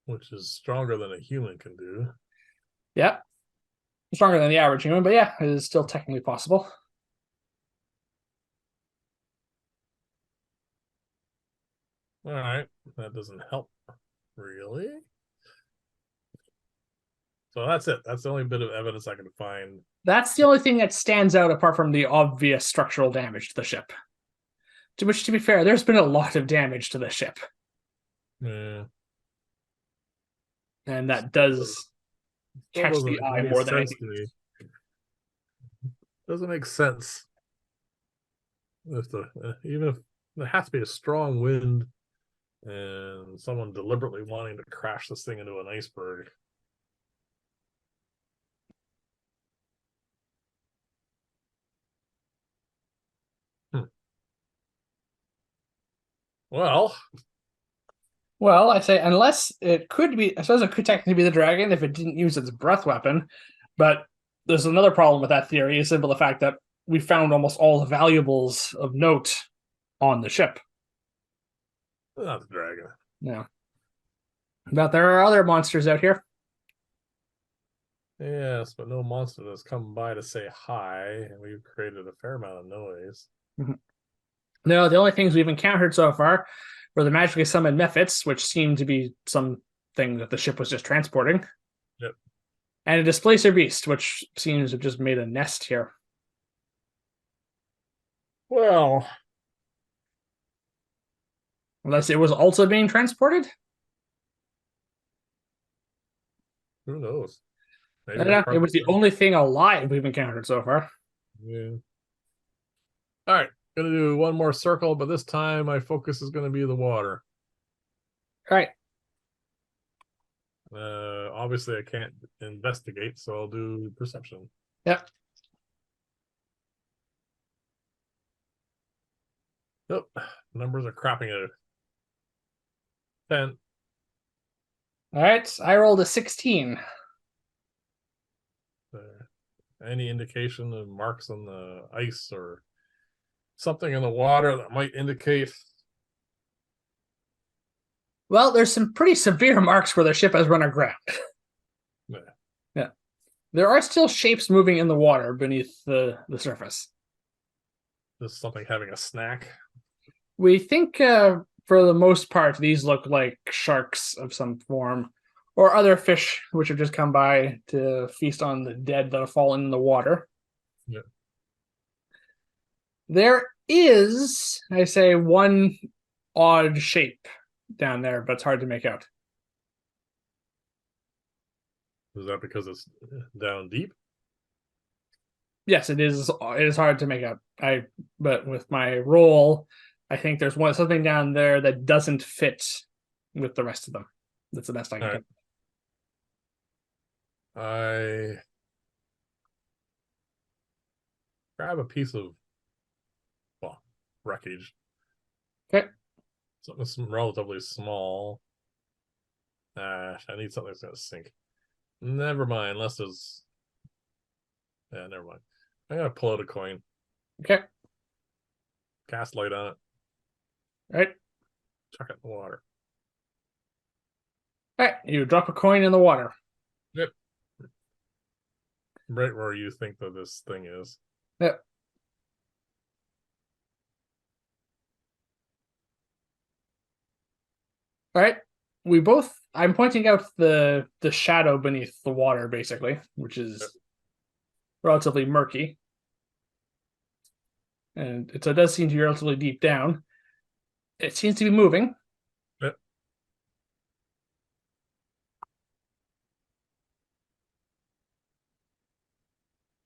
Speaker 2: Which is stronger than a human can do.
Speaker 1: Yeah. Stronger than the average human, but yeah, it is still technically possible.
Speaker 2: All right. That doesn't help, really. So that's it. That's the only bit of evidence I can find.
Speaker 1: That's the only thing that stands out apart from the obvious structural damage to the ship. To which, to be fair, there's been a lot of damage to the ship.
Speaker 2: Yeah.
Speaker 1: And that does catch the eye more than anything.
Speaker 2: Doesn't make sense. Even if there has to be a strong wind and someone deliberately wanting to crash this thing into an iceberg.
Speaker 1: Well, I say unless it could be, I suppose it could technically be the dragon if it didn't use its breath weapon, but there's another problem with that theory. Is simply the fact that we found almost all the valuables of note on the ship.
Speaker 2: Not the dragon.
Speaker 1: No. But there are other monsters out here.
Speaker 2: Yes, but no monster has come by to say hi, and we've created a fair amount of noise.
Speaker 1: No, the only things we've encountered so far were the magically summoned mephits, which seem to be something that the ship was just transporting.
Speaker 2: Yep.
Speaker 1: And a displacer beast, which seems to have just made a nest here.
Speaker 2: Well,
Speaker 1: unless it was also being transported?
Speaker 2: Who knows?
Speaker 1: Maybe I don't know. It was the only thing alive we've encountered so far.
Speaker 2: Yeah. All right. Gonna do one more circle, but this time my focus is gonna be the water.
Speaker 1: All right.
Speaker 2: Obviously I can't investigate, so I'll do perception.
Speaker 1: Yep.
Speaker 2: Nope. Numbers are crapping out. 10.
Speaker 1: All right. I rolled a 16.
Speaker 2: Any indication of marks on the ice or something in the water that might indicate?
Speaker 1: Well, there's some pretty severe marks where the ship has run aground. Yeah. There are still shapes moving in the water beneath the surface.
Speaker 2: This is something having a snack.
Speaker 1: We think, for the most part, these look like sharks of some form, or other fish which have just come by to feast on the dead that have fallen in the water.
Speaker 2: Yeah.
Speaker 1: There is, I say, one odd shape down there, but it's hard to make out.
Speaker 2: Is that because it's down deep?
Speaker 1: Yes, it is. It is hard to make out. But with my roll, I think there's something down there that doesn't fit with the rest of them. That's the best I can.
Speaker 2: All right. I grab a piece of wreckage.
Speaker 1: Okay.
Speaker 2: Something relatively small. I need something that's gonna sink. Never mind, unless there's. Yeah, never mind. I'm gonna pull out a coin.
Speaker 1: Okay.
Speaker 2: Cast light on it.
Speaker 1: All right.
Speaker 2: Chuck it in the water.
Speaker 1: All right. You drop a coin in the water.
Speaker 2: Yep. Right where you think that this thing is.
Speaker 1: Yep. All right. We both. I'm pointing out the shadow beneath the water, basically, which is relatively murky, and it does seem to be relatively deep down. It seems to be moving.
Speaker 2: Yep.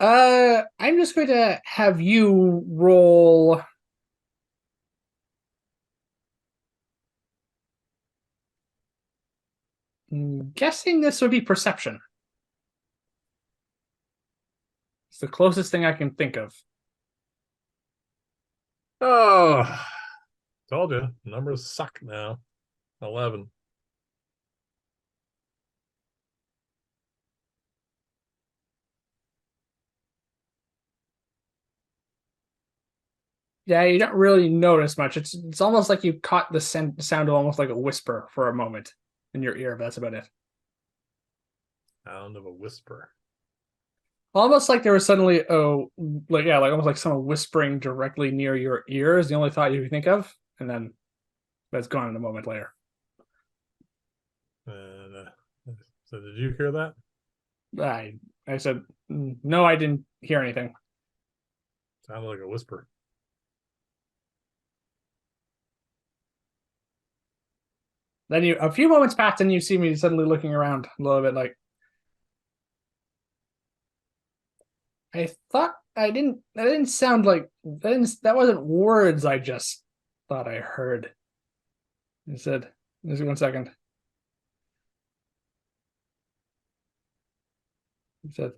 Speaker 1: I'm just going to have you roll. I'm guessing this would be perception. It's the closest thing I can think of.
Speaker 2: Oh, told you. Numbers suck now. 11.
Speaker 1: Yeah, you don't really notice much. It's almost like you caught the sound of almost like a whisper for a moment in your ear, but that's about it.
Speaker 2: Sound of a whisper.
Speaker 1: Almost like there was suddenly like almost like someone whispering directly near your ear is the only thought you can think of, and then that's gone in a moment later.
Speaker 2: And so, did you hear that?
Speaker 1: I said no, I didn't hear anything.
Speaker 2: Sounded like a whisper.
Speaker 1: Then a few moments pass, and you see me suddenly looking around a little bit, like I thought I didn't. That didn't sound like that wasn't words. I just thought I heard. I said, "Just 1 second." He said,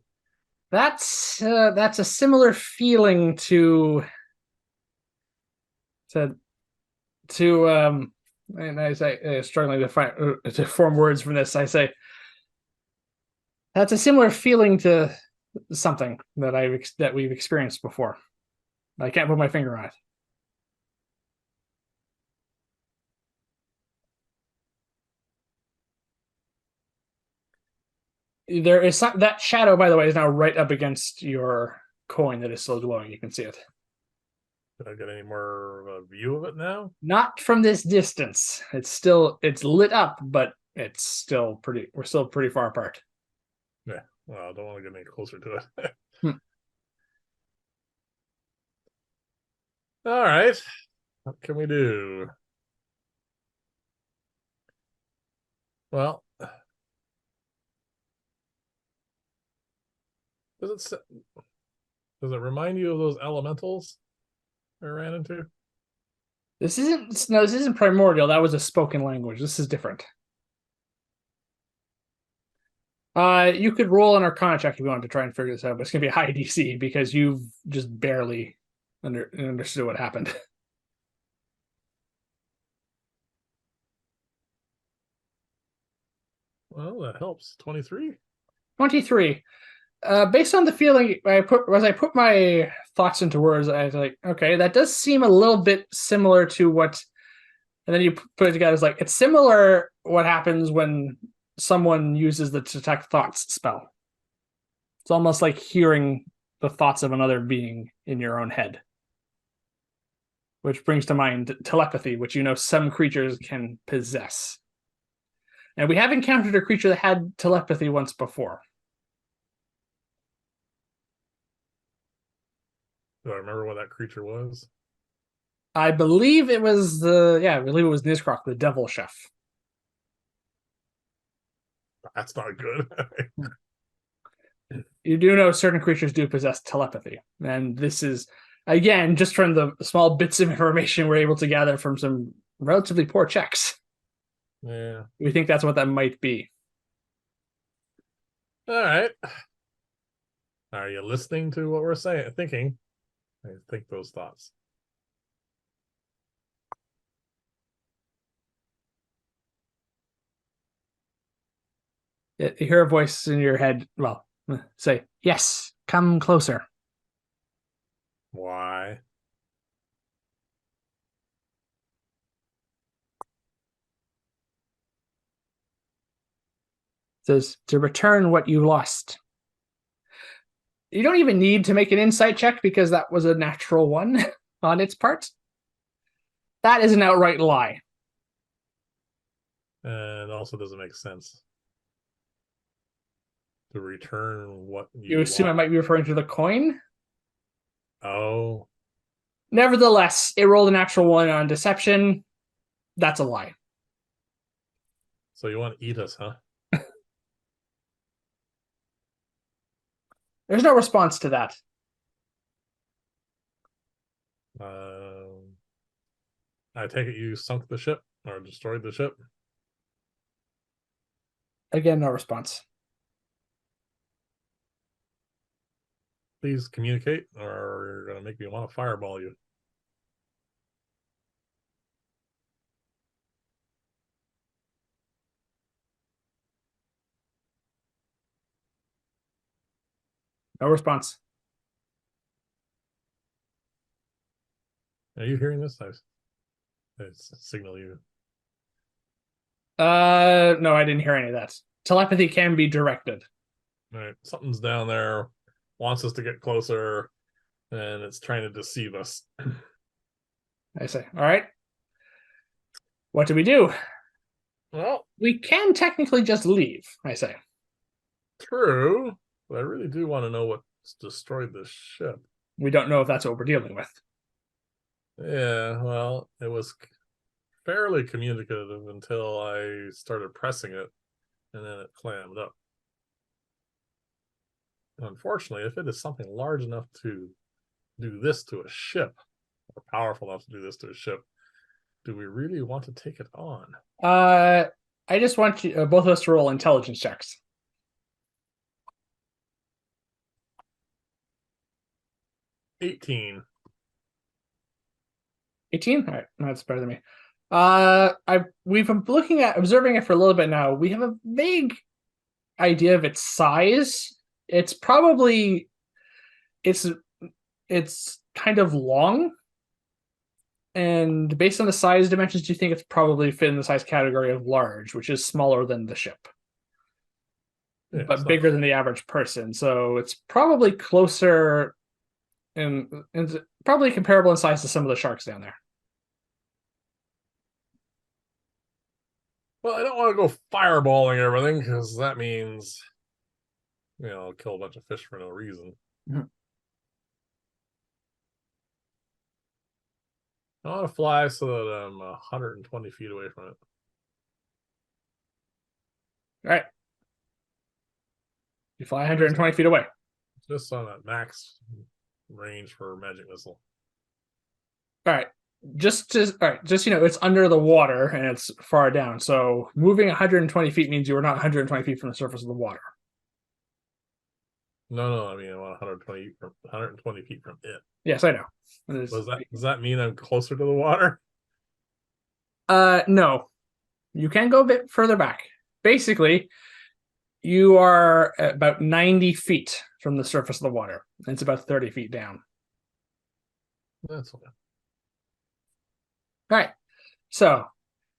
Speaker 1: that's a similar feeling to said to and I say struggling to form words from this. I say that's a similar feeling to something that we've experienced before. I can't put my finger on it. There is that shadow, by the way, is now right up against your coin that is still glowing. You can see it.
Speaker 2: Did I get any more of a view of it now?
Speaker 1: Not from this distance. It's lit up, but it's still pretty. We're still pretty far apart.
Speaker 2: Yeah. Well, I don't want to get any closer to it. All right. What can we do? Well, does it remind you of those elementals I ran into?
Speaker 1: This isn't primordial. That was a spoken language. This is different. You could roll an Arcana check if you wanted to try and figure this out, but it's gonna be a high DC because you've just barely understood what happened.
Speaker 2: Well, that helps. 23.
Speaker 1: 23. Based on the feeling I put my thoughts into words, I was like, okay, that does seem a little bit similar to what. And then you put it together as like it's similar what happens when someone uses the detect thoughts spell. It's almost like hearing the thoughts of another being in your own head. Which brings to mind telepathy, which some creatures can possess. And we have encountered a creature that had telepathy once before.
Speaker 2: Do I remember what that creature was?
Speaker 1: I believe it was I believe it was Nizkrok, the devil chef.
Speaker 2: That's not good.
Speaker 1: You do know certain creatures do possess telepathy, and this is again just from the small bits of information we're able to gather from some relatively poor checks.
Speaker 2: Yeah.
Speaker 1: We think that's what that might be.
Speaker 2: All right. Are you listening to what we're saying? Thinking. I think those thoughts.
Speaker 1: You hear a voice in your head. Well, say yes. Come closer.
Speaker 2: Why?
Speaker 1: It says to return what you lost. You don't even need to make an insight check because that was a natural one on its part. That is an outright lie.
Speaker 2: And also doesn't make sense. To return what
Speaker 1: You
Speaker 2: you
Speaker 1: assume I
Speaker 2: lost.
Speaker 1: might be referring to the coin?
Speaker 2: Oh.
Speaker 1: Nevertheless, it rolled a natural one on deception. That's a lie.
Speaker 2: So you want to eat us, huh?
Speaker 1: There's no response to that.
Speaker 2: I take it you sunk the ship or destroyed the ship.
Speaker 1: Again, no response.
Speaker 2: Please communicate, or you're gonna make me want to fireball you.
Speaker 1: No response.
Speaker 2: Are you hearing this? I signal you.
Speaker 1: No, I didn't hear any of that. Telepathy can be directed.
Speaker 2: All right, something's down there, wants us to get closer, and it's trying to deceive us.
Speaker 1: I say, all right. What do we do?
Speaker 2: Well,
Speaker 1: We can technically just leave, I say.
Speaker 2: true, but I really do want to know what's destroyed this ship.
Speaker 1: We don't know if that's what we're dealing with.
Speaker 2: Yeah, well, it was fairly communicative until I started pressing it, and then it clammed up. Unfortunately, if it is something large enough to do this to a ship, or powerful enough to do this to a ship, do we really want to take it on?
Speaker 1: I just want you, both of us to roll intelligence checks.
Speaker 2: 18.
Speaker 1: 18? All right, that's better than me. We've been looking at observing it for a little bit now. We have a vague idea of its size. It's probably it's kind of long, and based on the size dimensions, do you think it's probably fit in the size category of large, which is smaller than the ship,
Speaker 2: Yeah,
Speaker 1: but bigger than the average person? So it's probably closer and probably comparable in size to some of the sharks down there.
Speaker 2: well, I don't want to go fireballing everything because that means, I'll kill a bunch of fish for no reason.
Speaker 1: Mhm.
Speaker 2: I want to fly so that I'm 120 feet away from it.
Speaker 1: All right. You fly 120 feet away.
Speaker 2: Just on that max range for magic missile.
Speaker 1: All right. Just it's under the water and it's far down. So moving 120 feet means you are not 120 feet from the surface of the water.
Speaker 2: No, I mean I want 120 feet from it.
Speaker 1: Yes, I know.
Speaker 2: Does that mean I'm closer to the water?
Speaker 1: No. You can go a bit further back. Basically, you are about 90 feet from the surface of the water. It's about 30 feet down.
Speaker 2: That's okay.
Speaker 1: All right. So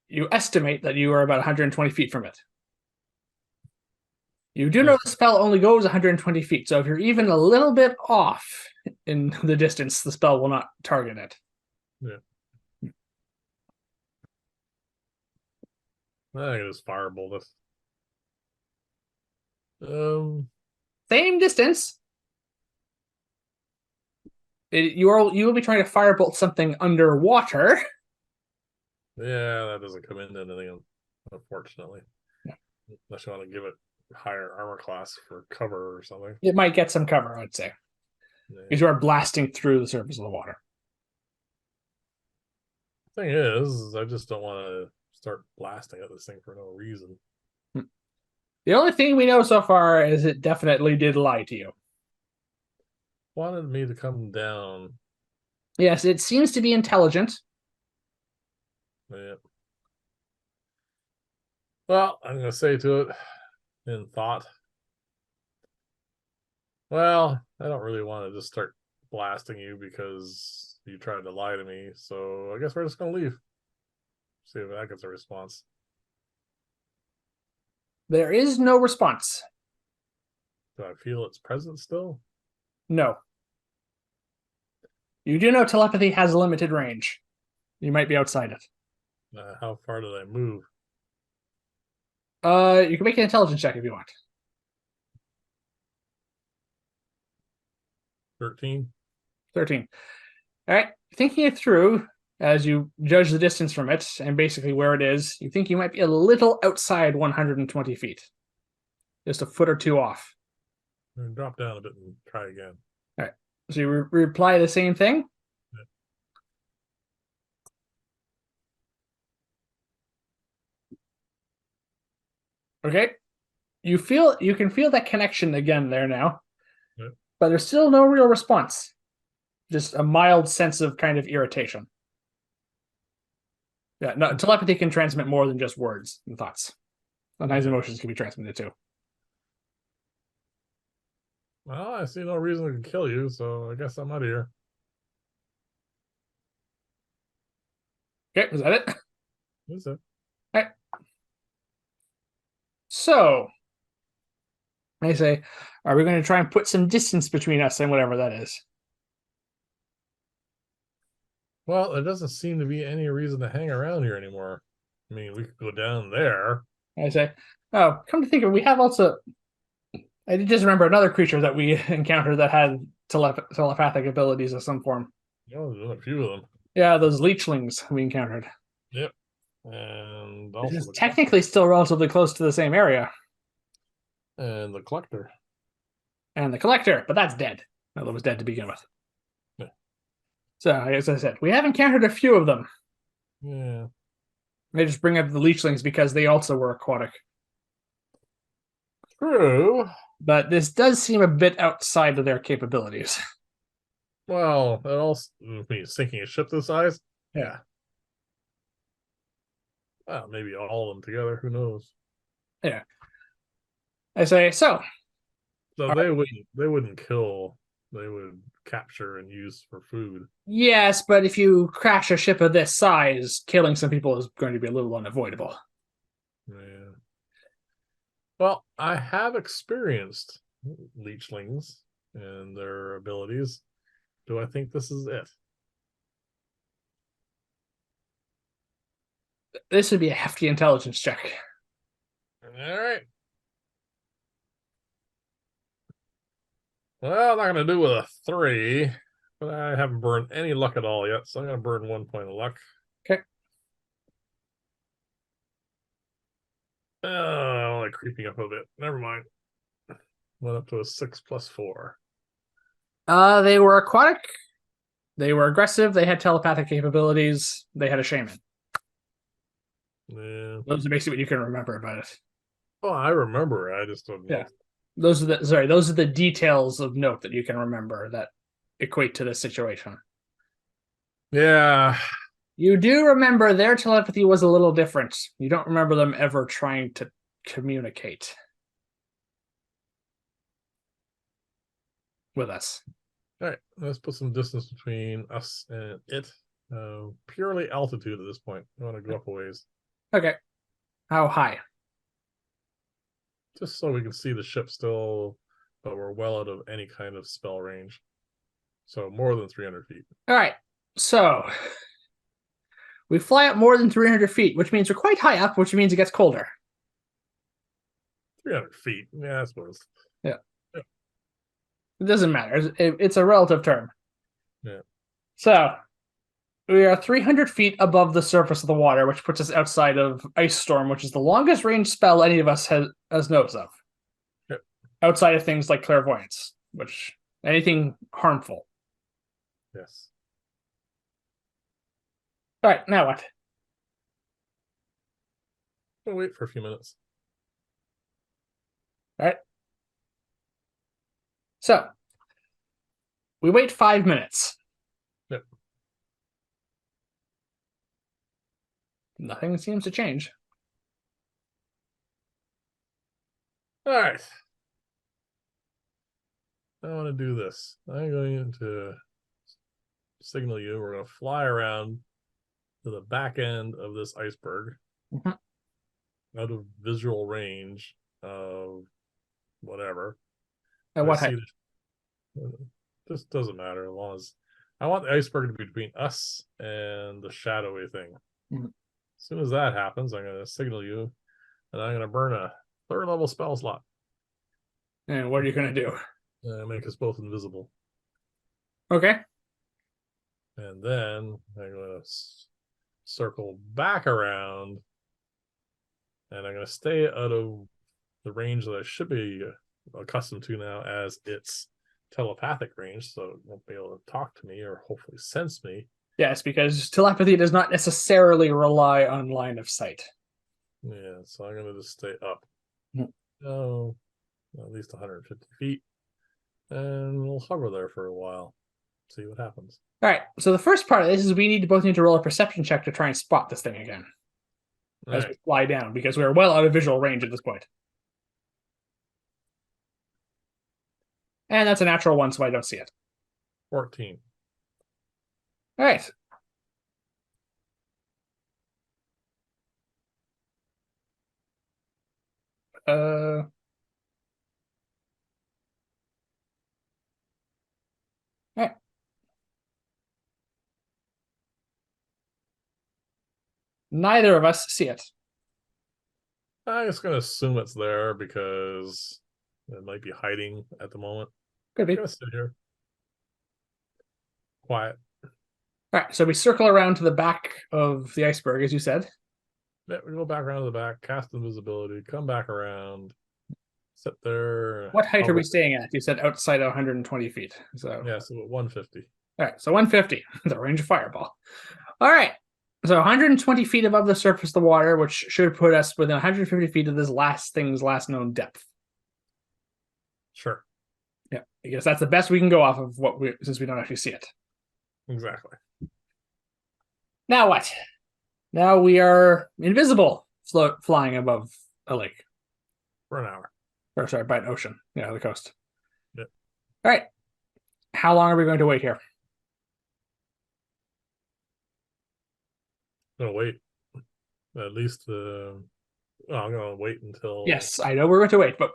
Speaker 1: you estimate that you are about 120 feet from it. You do know the spell only goes 120 feet, so if you're even a little bit off in the distance, the spell will not target it.
Speaker 2: Yeah. I can just fireball this.
Speaker 1: Same distance. You will be trying to firebolt something underwater.
Speaker 2: Yeah, that doesn't come into anything, unfortunately.
Speaker 1: Yeah.
Speaker 2: Unless you want to give it higher armor class for cover or something.
Speaker 1: It might get some cover, I'd say.
Speaker 2: Yeah.
Speaker 1: Because you are blasting through the surface of the water.
Speaker 2: Thing is, I just don't want to start blasting at this thing for no reason.
Speaker 1: The only thing we know so far is it definitely did lie to you.
Speaker 2: Wanted me to come down.
Speaker 1: Yes, it seems to be intelligent.
Speaker 2: Yeah. Well, I'm going to say to it in thought, well, I don't really want to just start blasting you because you tried to lie to me. So I guess we're just going to leave. See if that gets a response.
Speaker 1: There is no response.
Speaker 2: Do I feel its presence still?
Speaker 1: No. You do know telepathy has a limited range. You might be outside it.
Speaker 2: How far did I move?
Speaker 1: You can make an intelligence check if you want.
Speaker 2: 13?
Speaker 1: 13. All right. Thinking it through as you judge the distance from it and basically where it is, you think you might be a little outside 120 feet. Just a foot or two off.
Speaker 2: Drop down a bit and try again.
Speaker 1: All right. So you reply the same thing. Okay. You can feel that connection again there now.
Speaker 2: Yeah.
Speaker 1: But there's still no real response. Just a mild sense of kind of irritation. Yeah, no, telepathy can transmit more than just words and thoughts. Sometimes emotions can be transmitted too.
Speaker 2: Well, I see no reason to kill you, so I guess I'm out of here.
Speaker 1: Okay, is that it?
Speaker 2: That's it.
Speaker 1: All right. So, I say, are we going to try and put some distance between us and whatever that is?
Speaker 2: Well, there doesn't seem to be any reason to hang around here anymore. I mean, we could go down there.
Speaker 1: I say, oh, come to think of it, we have also. I did just remember another creature that we encountered that had telepathic abilities of some form.
Speaker 2: There's a few of them.
Speaker 1: Yeah, those leechlings we encountered.
Speaker 2: Yep. And
Speaker 1: Which
Speaker 2: also
Speaker 1: is
Speaker 2: the
Speaker 1: technically still relatively close to the same area.
Speaker 2: and the collector.
Speaker 1: And the collector, but that's dead. Well, it was dead to begin with.
Speaker 2: Yeah.
Speaker 1: So, as I said, we have encountered a few of them.
Speaker 2: Yeah.
Speaker 1: They just bring up the leechlings because they also were aquatic.
Speaker 2: True.
Speaker 1: But this does seem a bit outside of their capabilities.
Speaker 2: Well, it also means sinking a ship this size.
Speaker 1: Yeah.
Speaker 2: Well, maybe all of them together. Who knows?
Speaker 1: Yeah. I say, so.
Speaker 2: So they wouldn't kill. They would capture and use for food.
Speaker 1: Yes, but if you crash a ship of this size, killing some people is going to be a little unavoidable.
Speaker 2: Yeah. Well, I have experienced leechlings and their abilities. Do I think this is it?
Speaker 1: This would be a hefty intelligence check.
Speaker 2: All right. Well, I'm not going to do with a 3, but I haven't burned any luck at all yet, so I'm going to burn 1 point of luck.
Speaker 1: Okay.
Speaker 2: Oh, like creeping up a bit. Never mind. Went up to a 6 plus 4.
Speaker 1: They were aquatic. They were aggressive. They had telepathic capabilities. They had a shaman.
Speaker 2: Yeah.
Speaker 1: Those are basically what you can remember about it.
Speaker 2: Oh, I remember. I just don't know.
Speaker 1: Yeah. Those are the details of note that you can remember that equate to this situation.
Speaker 2: Yeah.
Speaker 1: You do remember their telepathy was a little different. You don't remember them ever trying to communicate with us.
Speaker 2: All right. Let's put some distance between us and it. Purely altitude at this point. I want to go up a ways.
Speaker 1: Okay. How high?
Speaker 2: Just so we can see the ship still, but we're well out of any kind of spell range. So more than 300 feet.
Speaker 1: All right. So we fly up more than 300 feet, which means we're quite high up, which means it gets colder.
Speaker 2: 300 feet. Yeah, I suppose.
Speaker 1: Yeah. It doesn't matter. It's a relative term.
Speaker 2: Yeah.
Speaker 1: So we are 300 feet above the surface of the water, which puts us outside of Ice Storm, which is the longest range spell any of us has knows of.
Speaker 2: Yep.
Speaker 1: Outside of things like clairvoyance, which anything harmful.
Speaker 2: Yes.
Speaker 1: All right, now what?
Speaker 2: We'll wait for a few minutes.
Speaker 1: All right. So we wait 5 minutes.
Speaker 2: Yep.
Speaker 1: Nothing seems to change.
Speaker 2: All right. I want to do this. I'm going to signal you. We're going to fly around to the back end of this iceberg, out of visual range of whatever.
Speaker 1: At
Speaker 2: I
Speaker 1: what
Speaker 2: see
Speaker 1: height?
Speaker 2: this doesn't matter as long as I want the iceberg to be between us and the shadowy thing.
Speaker 1: Mhm.
Speaker 2: As soon as that happens, I'm going to signal you, and I'm going to burn a 3rd level spell slot.
Speaker 1: And what are you going to do?
Speaker 2: Make us both invisible.
Speaker 1: Okay.
Speaker 2: And then I'm going to circle back around, and I'm going to stay out of the range that I should be accustomed to now as its telepathic range, so it won't be able to talk to me or hopefully sense me.
Speaker 1: Yes, because telepathy does not necessarily rely on line of sight.
Speaker 2: Yeah, so I'm going to just stay up.
Speaker 1: Mhm.
Speaker 2: Oh, at least 150 feet. And we'll hover there for a while. See what happens.
Speaker 1: All right. So the first part of this is we need to roll a perception check to try and spot this thing again as we fly down, because we are well out of visual range at this point. And that's a natural one, so I don't see it.
Speaker 2: 14.
Speaker 1: All right. Uh, all right. Neither of us see it.
Speaker 2: I'm just going to assume it's there because it might be hiding at the moment.
Speaker 1: Could be.
Speaker 2: I'm going to sit here. Quiet.
Speaker 1: All right. So we circle around to the back of the iceberg, as you said.
Speaker 2: Yeah, we go back around to the back, cast invisibility, come back around, sit there.
Speaker 1: What height are we staying at? You said outside of 120 feet. So
Speaker 2: yeah, so at 150.
Speaker 1: All right. So 150, the range of fireball. All right. So 120 feet above the surface of the water, which should put us within 150 feet of this last thing's last known depth.
Speaker 2: Sure.
Speaker 1: Yeah, I guess that's the best we can go off of since we don't actually see it.
Speaker 2: Exactly.
Speaker 1: Now what? Now we are invisible, flying above a lake.
Speaker 2: For an hour.
Speaker 1: Or sorry, by an ocean. Yeah, the coast.
Speaker 2: Yep.
Speaker 1: All right. How long are we going to wait here?
Speaker 2: I'm gonna wait. At least I'm gonna wait until
Speaker 1: Yes, I know we're going to wait, but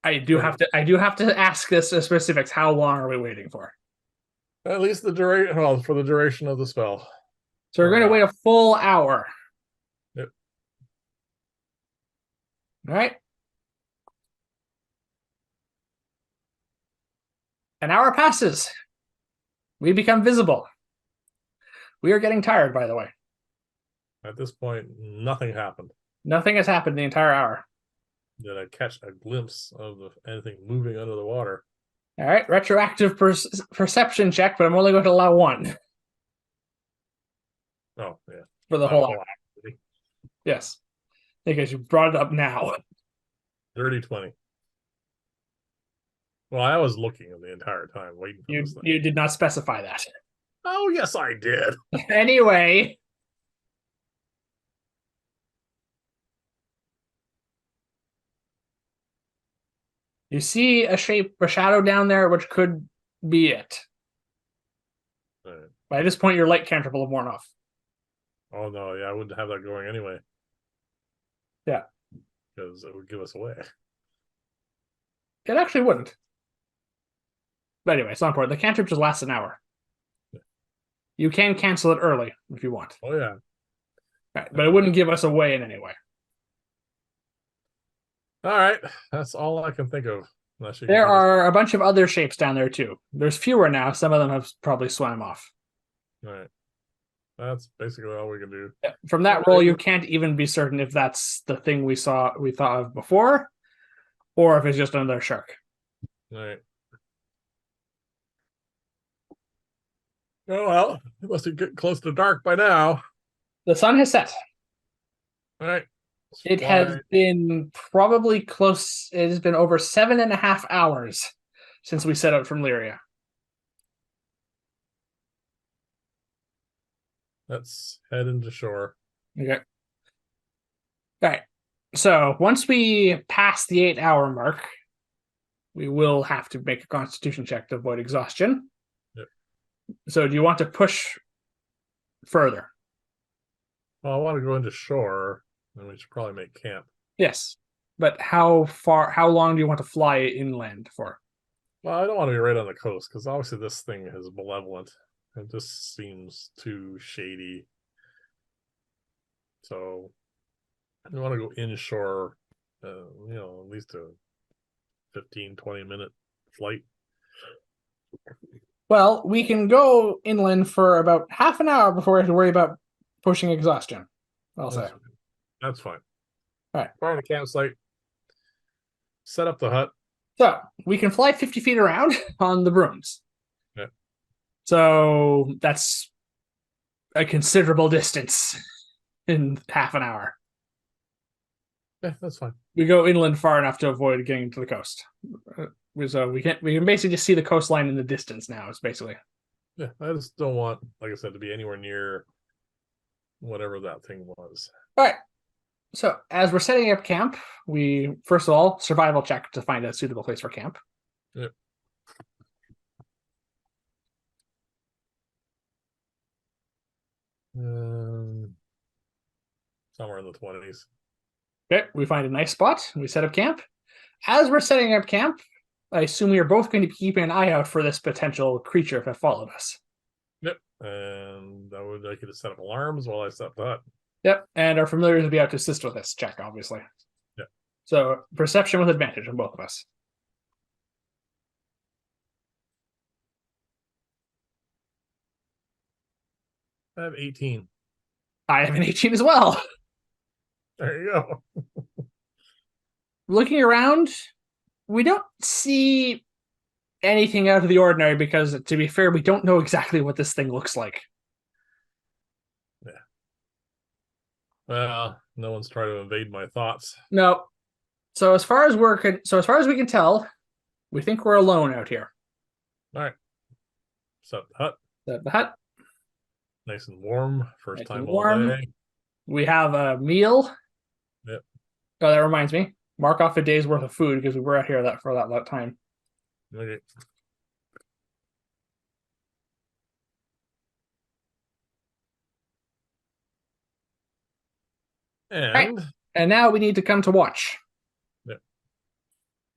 Speaker 1: I do have to ask this specifics. How long are we waiting for?
Speaker 2: at least the duration. Well, for the duration of the spell.
Speaker 1: So we're going to wait a full hour.
Speaker 2: Yep.
Speaker 1: All right. An hour passes. We become visible. We are getting tired, by the way.
Speaker 2: At this point, nothing happened.
Speaker 1: Nothing has happened the entire hour.
Speaker 2: Did I catch a glimpse of anything moving under the water?
Speaker 1: All right, retroactive perception check, but I'm only going to allow one.
Speaker 2: Oh, yeah.
Speaker 1: For the whole hour. Yes. Because you brought it up now.
Speaker 2: Dirty 20. Well, I was looking the entire time, waiting for this thing.
Speaker 1: You did not specify that.
Speaker 2: Oh, yes, I did.
Speaker 1: Anyway. You see a shadow down there, which could be it.
Speaker 2: Right.
Speaker 1: By this point, your light cantrip will have worn off.
Speaker 2: Oh, no, yeah, I wouldn't have that going anyway.
Speaker 1: Yeah.
Speaker 2: Because it would give us away.
Speaker 1: It actually wouldn't. But anyway, it's not important. The cantrip just lasts an hour. Yeah. You can cancel it early if you want.
Speaker 2: Oh, yeah.
Speaker 1: Right, but it wouldn't give us away in any way.
Speaker 2: All right. That's all I can think of. Unless you can
Speaker 1: There
Speaker 2: keep us.
Speaker 1: are a bunch of other shapes down there too. There's fewer now. Some of them have probably swam off.
Speaker 2: All right. That's basically all we can do.
Speaker 1: From that roll, you can't even be certain if that's the thing we thought of before, or if it's just another shark.
Speaker 2: All right. Oh well, it must be getting close to dark by now.
Speaker 1: The sun has set.
Speaker 2: All right.
Speaker 1: It has been probably close. It has been over 7.5 hours since we set out from Lyria.
Speaker 2: Let's head into shore.
Speaker 1: Okay. All right. So once we pass the 8-hour mark, we will have to make a Constitution check to avoid exhaustion.
Speaker 2: Yep.
Speaker 1: So do you want to push further?
Speaker 2: Well, I want to go into shore, and we should probably make camp.
Speaker 1: Yes. But how long do you want to fly inland for?
Speaker 2: Well, I don't want to be right on the coast because obviously this thing is malevolent. It just seems too shady. So we want to go inshore, at least a 15-20 minute flight.
Speaker 1: Well, we can go inland for about half an hour before we have to worry about pushing exhaustion. I'll say.
Speaker 2: That's fine.
Speaker 1: All right.
Speaker 2: Find the campsite. Set up the hut.
Speaker 1: So we can fly 50 feet around on the brooms.
Speaker 2: Yeah.
Speaker 1: So that's a considerable distance in half an hour.
Speaker 2: Yeah, that's fine.
Speaker 1: We go inland far enough to avoid getting to the coast. So we can basically just see the coastline in the distance now. It's basically.
Speaker 2: Yeah, I just don't want, like I said, to be anywhere near whatever that thing was.
Speaker 1: All right. So as we're setting up camp, we first of all survival check to find a suitable place for camp.
Speaker 2: Yep. Somewhere in the 20s.
Speaker 1: Okay, we find a nice spot. We set up camp. As we're setting up camp, I assume we are both going to be keeping an eye out for this potential creature that followed us.
Speaker 2: Yep. And I would like you to set up alarms while I set up the hut.
Speaker 1: Yep, and our familiars will be able to assist with this check, obviously.
Speaker 2: Yep.
Speaker 1: So perception with advantage on both of us.
Speaker 2: I have 18.
Speaker 1: I have an 18 as well.
Speaker 2: There you go.
Speaker 1: Looking around, we don't see anything out of the ordinary because, to be fair, we don't know exactly what this thing looks like.
Speaker 2: Yeah. Well, no one's trying to invade my thoughts.
Speaker 1: No. So as far as we can tell, we think we're alone out here.
Speaker 2: All right. Set up the hut.
Speaker 1: The hut.
Speaker 2: Nice and warm. First
Speaker 1: Nice
Speaker 2: time
Speaker 1: and
Speaker 2: all
Speaker 1: warm.
Speaker 2: day.
Speaker 1: We have a meal.
Speaker 2: Yep.
Speaker 1: Oh, that reminds me. Mark off a day's worth of food because we were out here for that time.
Speaker 2: Okay. And
Speaker 1: right. And now we need to come to watch.
Speaker 2: Yep.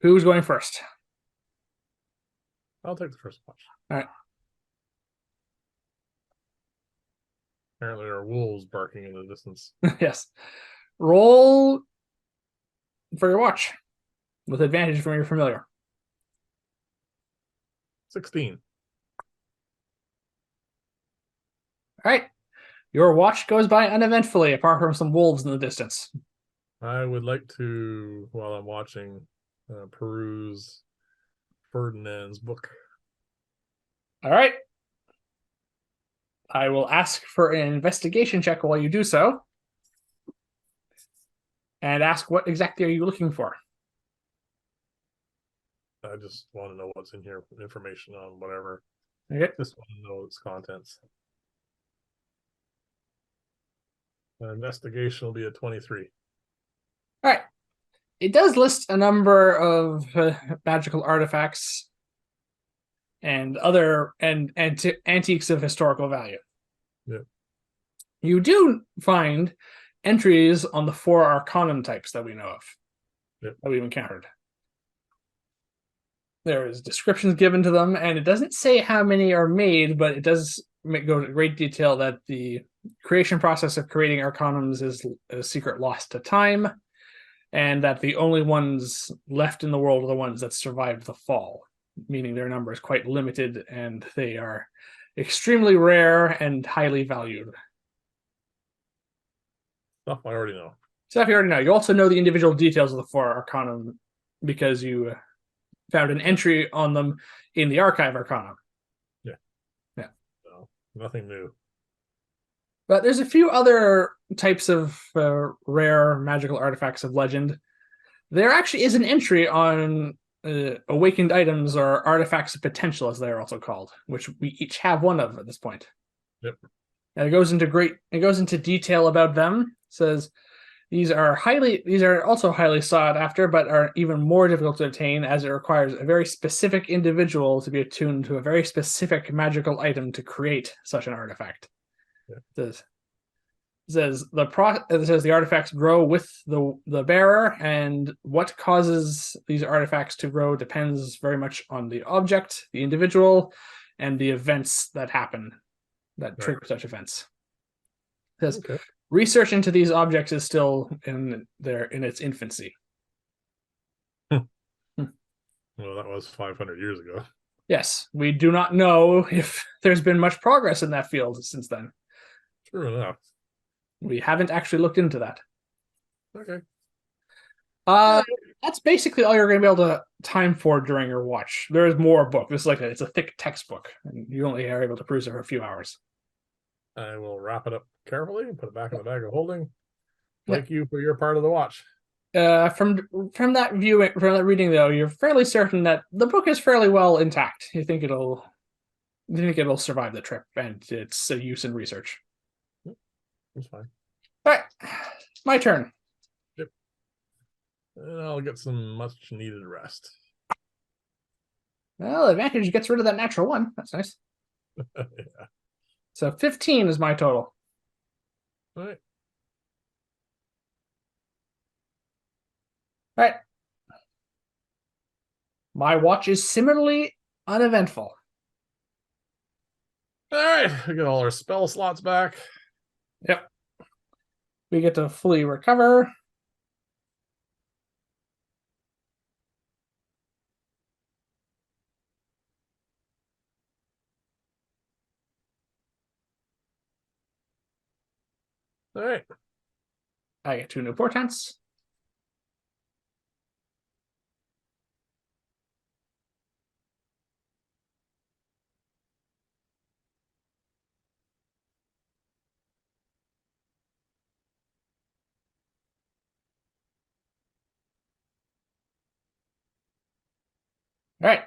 Speaker 1: Who's going first?
Speaker 2: I'll take the first watch.
Speaker 1: All right.
Speaker 2: Apparently there are wolves barking in the distance.
Speaker 1: Yes. Roll for your watch with advantage from your familiar.
Speaker 2: 16.
Speaker 1: All right. Your watch goes by uneventfully, apart from some wolves in the distance.
Speaker 2: I would like to, while I'm watching, peruse Ferdinand's book.
Speaker 1: All right. I will ask for an investigation check while you do so. And ask what exactly are you looking for?
Speaker 2: I just want to know what's in here, information on whatever.
Speaker 1: Okay.
Speaker 2: Just want to know its contents. Investigation will be a 23.
Speaker 1: All right. It does list a number of magical artifacts and other antiques of historical value.
Speaker 2: Yeah.
Speaker 1: You do find entries on the 4 Arcanum types that we know of.
Speaker 2: Yep.
Speaker 1: That we've encountered. There is descriptions given to them, and it doesn't say how many are made, but it does go into great detail that the creation process of creating Arcanums is a secret lost to time. and that the only ones left in the world are the ones that survived the fall, meaning their number is quite limited and they are extremely rare and highly valued.
Speaker 2: Stuff I already know.
Speaker 1: Stuff you already know. You also know the individual details of the four Arcana because you found an entry on them in the Archive Arcana.
Speaker 2: Yeah.
Speaker 1: Yeah.
Speaker 2: So, nothing new.
Speaker 1: But there's a few other types of rare magical artifacts of legend. There actually is an entry on awakened items or artifacts of potential, as they're also called, which we each have one of at this point.
Speaker 2: Yep.
Speaker 1: And it goes into detail about them. It says these are also highly sought after, but are even more difficult to obtain as it requires a very specific individual to be attuned to a very specific magical item to create such an artifact.
Speaker 2: Yeah.
Speaker 1: It says the artifacts grow with the bearer, and what causes these artifacts to grow depends very much on the object, the individual, and the events that happen that trigger such events. It says research into these objects is still in its infancy.
Speaker 2: Well, that was 500 years ago.
Speaker 1: Yes, we do not know if there's been much progress in that field since then.
Speaker 2: True enough.
Speaker 1: We haven't actually looked into that.
Speaker 2: Okay.
Speaker 1: That's basically all you're going to be able to time for during your watch. There is more book. This is it's a thick textbook, and you only are able to peruse it for a few hours.
Speaker 2: I will wrap it up carefully and put it back in the bag of holding. Thank you for your part of the watch.
Speaker 1: From that reading, though, you're fairly certain that the book is fairly well intact. You think it'll survive the trip and its use in research.
Speaker 2: That's fine.
Speaker 1: All right, my turn.
Speaker 2: Yep. And I'll get some much needed rest.
Speaker 1: Well, advantage gets rid of that natural one. That's nice.
Speaker 2: Yeah.
Speaker 1: So 15 is my total.
Speaker 2: All right.
Speaker 1: All right. My watch is similarly uneventful.
Speaker 2: All right. We get all our spell slots back.
Speaker 1: Yep. We get to fully recover.
Speaker 2: All right.
Speaker 1: I get 2 new portents. All right.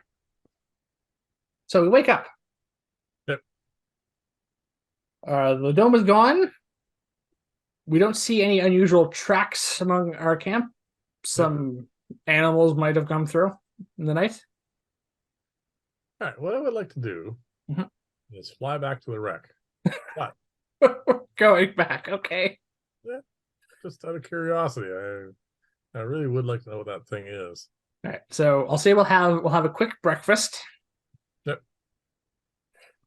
Speaker 1: So we wake up.
Speaker 2: Yep.
Speaker 1: The dome is gone. We don't see any unusual tracks among our camp. Some animals might have come through in the night.
Speaker 2: All right. What I would like to do is fly back to the wreck. But
Speaker 1: going back, okay.
Speaker 2: Yeah, just out of curiosity, I really would like to know what that thing is.
Speaker 1: All right. So I'll say we'll have a quick breakfast.
Speaker 2: Yep.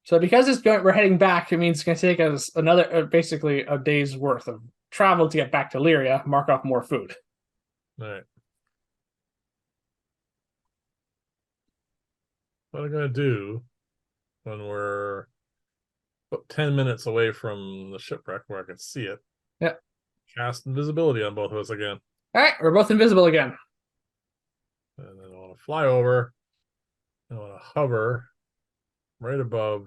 Speaker 1: So because we're heading back, it means it's going to take us another basically a day's worth of travel to get back to Lyria. Mark off more food.
Speaker 2: All right. What I'm going to do when we're 10 minutes away from the shipwreck where I can see it.
Speaker 1: Yep.
Speaker 2: Cast invisibility on both of us again.
Speaker 1: All right, we're both invisible again.
Speaker 2: And then I want to fly over. I want to hover right above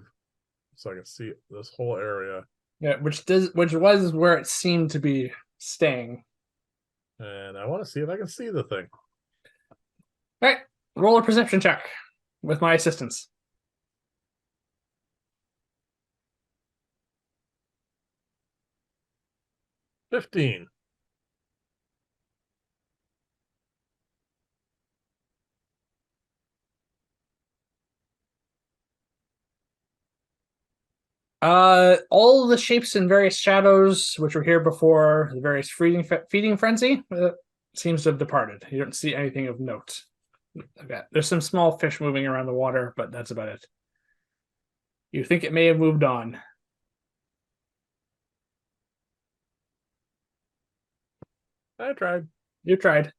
Speaker 2: so I can see this whole area.
Speaker 1: Yeah, which was where it seemed to be staying.
Speaker 2: And I want to see if I can see the thing.
Speaker 1: All right, roll a perception check with my assistance.
Speaker 2: 15.
Speaker 1: All the shapes and various shadows which were here before the various feeding frenzy seems to have departed. You don't see anything of note. Okay. There's some small fish moving around the water, but that's about it. You think it may have moved on.
Speaker 2: I tried.
Speaker 1: You tried.